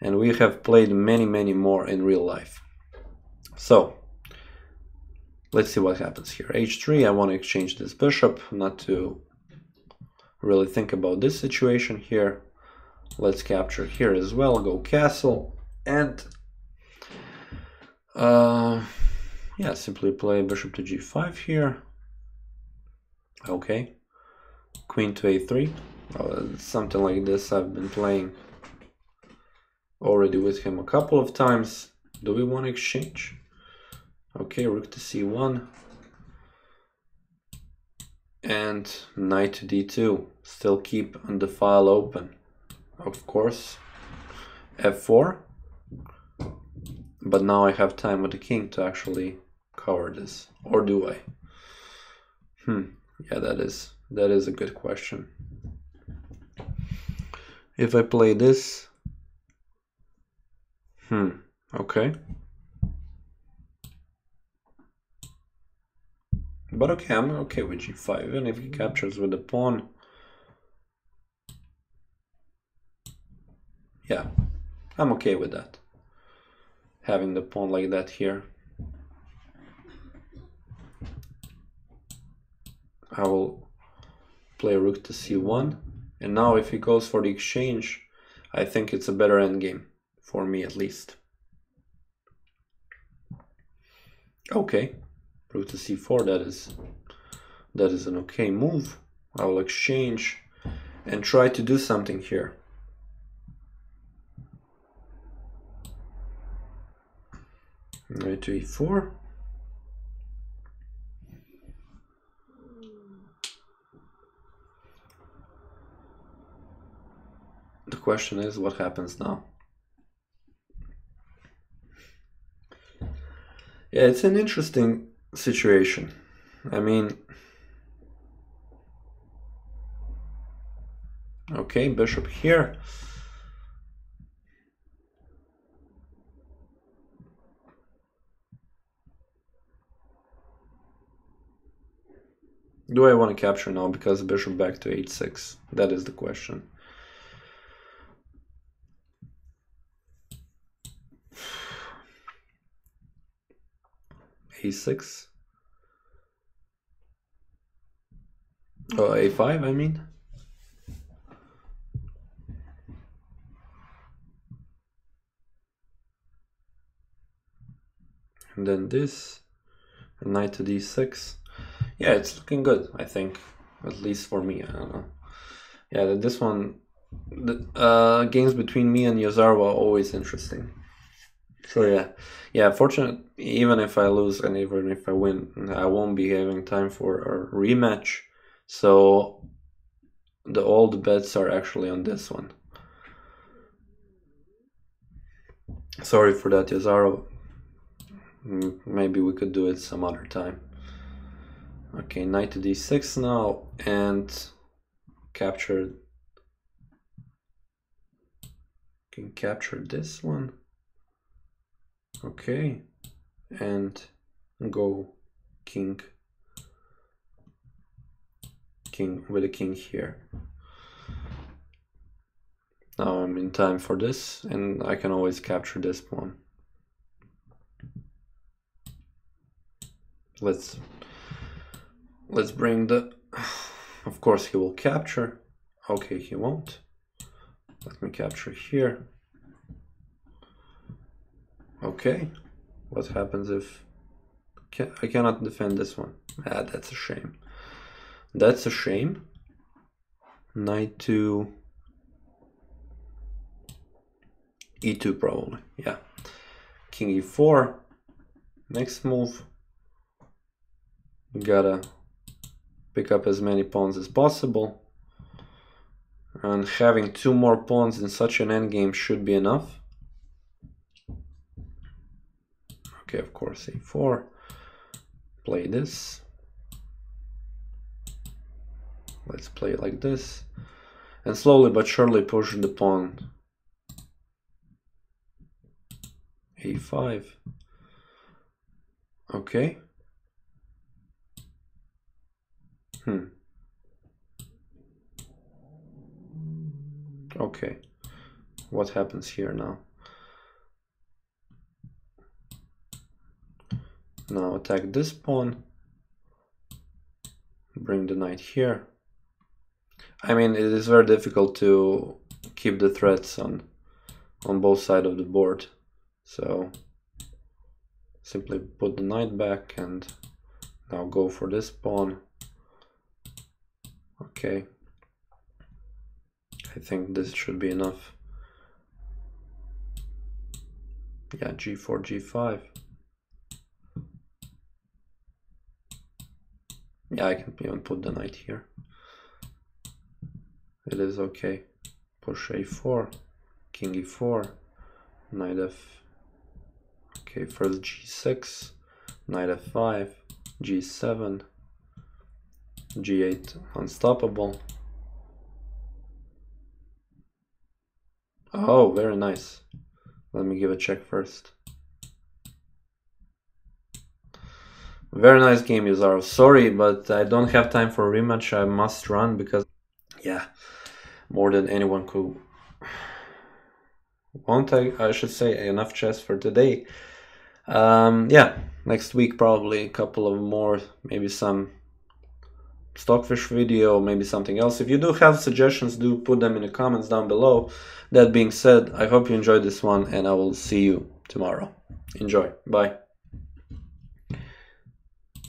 A: And we have played many more in real life. So let's see what happens here. H3, I want to exchange this bishop, not to really think about this situation here. Let's capture here as well, go castle, and yeah, simply play bishop to g5 here. Okay, queen to a3. Something like this I've been playing already with him a couple of times. Do we want to exchange? Okay, rook to c1 and knight to d2. Still keep the file open, of course. f4, but now I have time with the king to actually cover this, or do I? Yeah, that is a good question. If I play this, okay. But okay, I'm okay with g5, even if he captures with the pawn. Yeah, I'm okay with that. Having the pawn like that here. I will play rook to c1. And now if he goes for the exchange, I think it's a better endgame, for me at least. Okay, rook to c4, that is an okay move. I will exchange and try to do something here. Knight to e4. The question is, what happens now? Yeah, it's an interesting situation. I mean, okay, bishop here. Do I want to capture now because bishop back to h6? That is the question. a6. Oh, a5, I mean. And then this, and knight to d6. Yeah, it's looking good, I think. At least for me, I don't know. Yeah, this one, the games between me and Yozarwa are always interesting. So yeah, fortunate, even if I lose and even if I win, I won't be having time for a rematch. So all the bets are actually on this one. Sorry for that, Yozarwa. Maybe we could do it some other time. Okay, knight to d6 now, and capture. Can capture this one. Okay, and go king with a king here. Now I'm in time for this, and I can always capture this pawn. Let's bring the, of course he will capture. Okay, he won't. Let me capture here. Okay, what happens if I cannot defend this one? Ah, that's a shame. That's a shame. Knight to e2 probably, yeah. King e4. Next move. Gotta pick up as many pawns as possible. And having 2 more pawns in such an endgame should be enough. Okay, of course, a4. Play this. Let's play it like this. And slowly but surely push the pawn. a5. Okay. Okay. What happens here now? Now attack this pawn. Bring the knight here. I mean, it is very difficult to keep the threats on both sides of the board. So simply put the knight back and now go for this pawn. Okay. I think this should be enough. Yeah, g4, g5. Yeah, I can even put the knight here. It is okay. Push a4, king e4, knight f. Okay, first g6, knight f5, g7, g8, unstoppable. Oh, very nice. Let me give a check first. Very nice game, Yuzaro. Sorry, but I don't have time for a rematch. I must run because, yeah, more than anyone could want, I should say, enough chess for today. Yeah, next week probably a couple of more, maybe some Stockfish video, maybe something else. If you do have suggestions, do put them in the comments down below. That being said, I hope you enjoyed this one and I will see you tomorrow. Enjoy. Bye.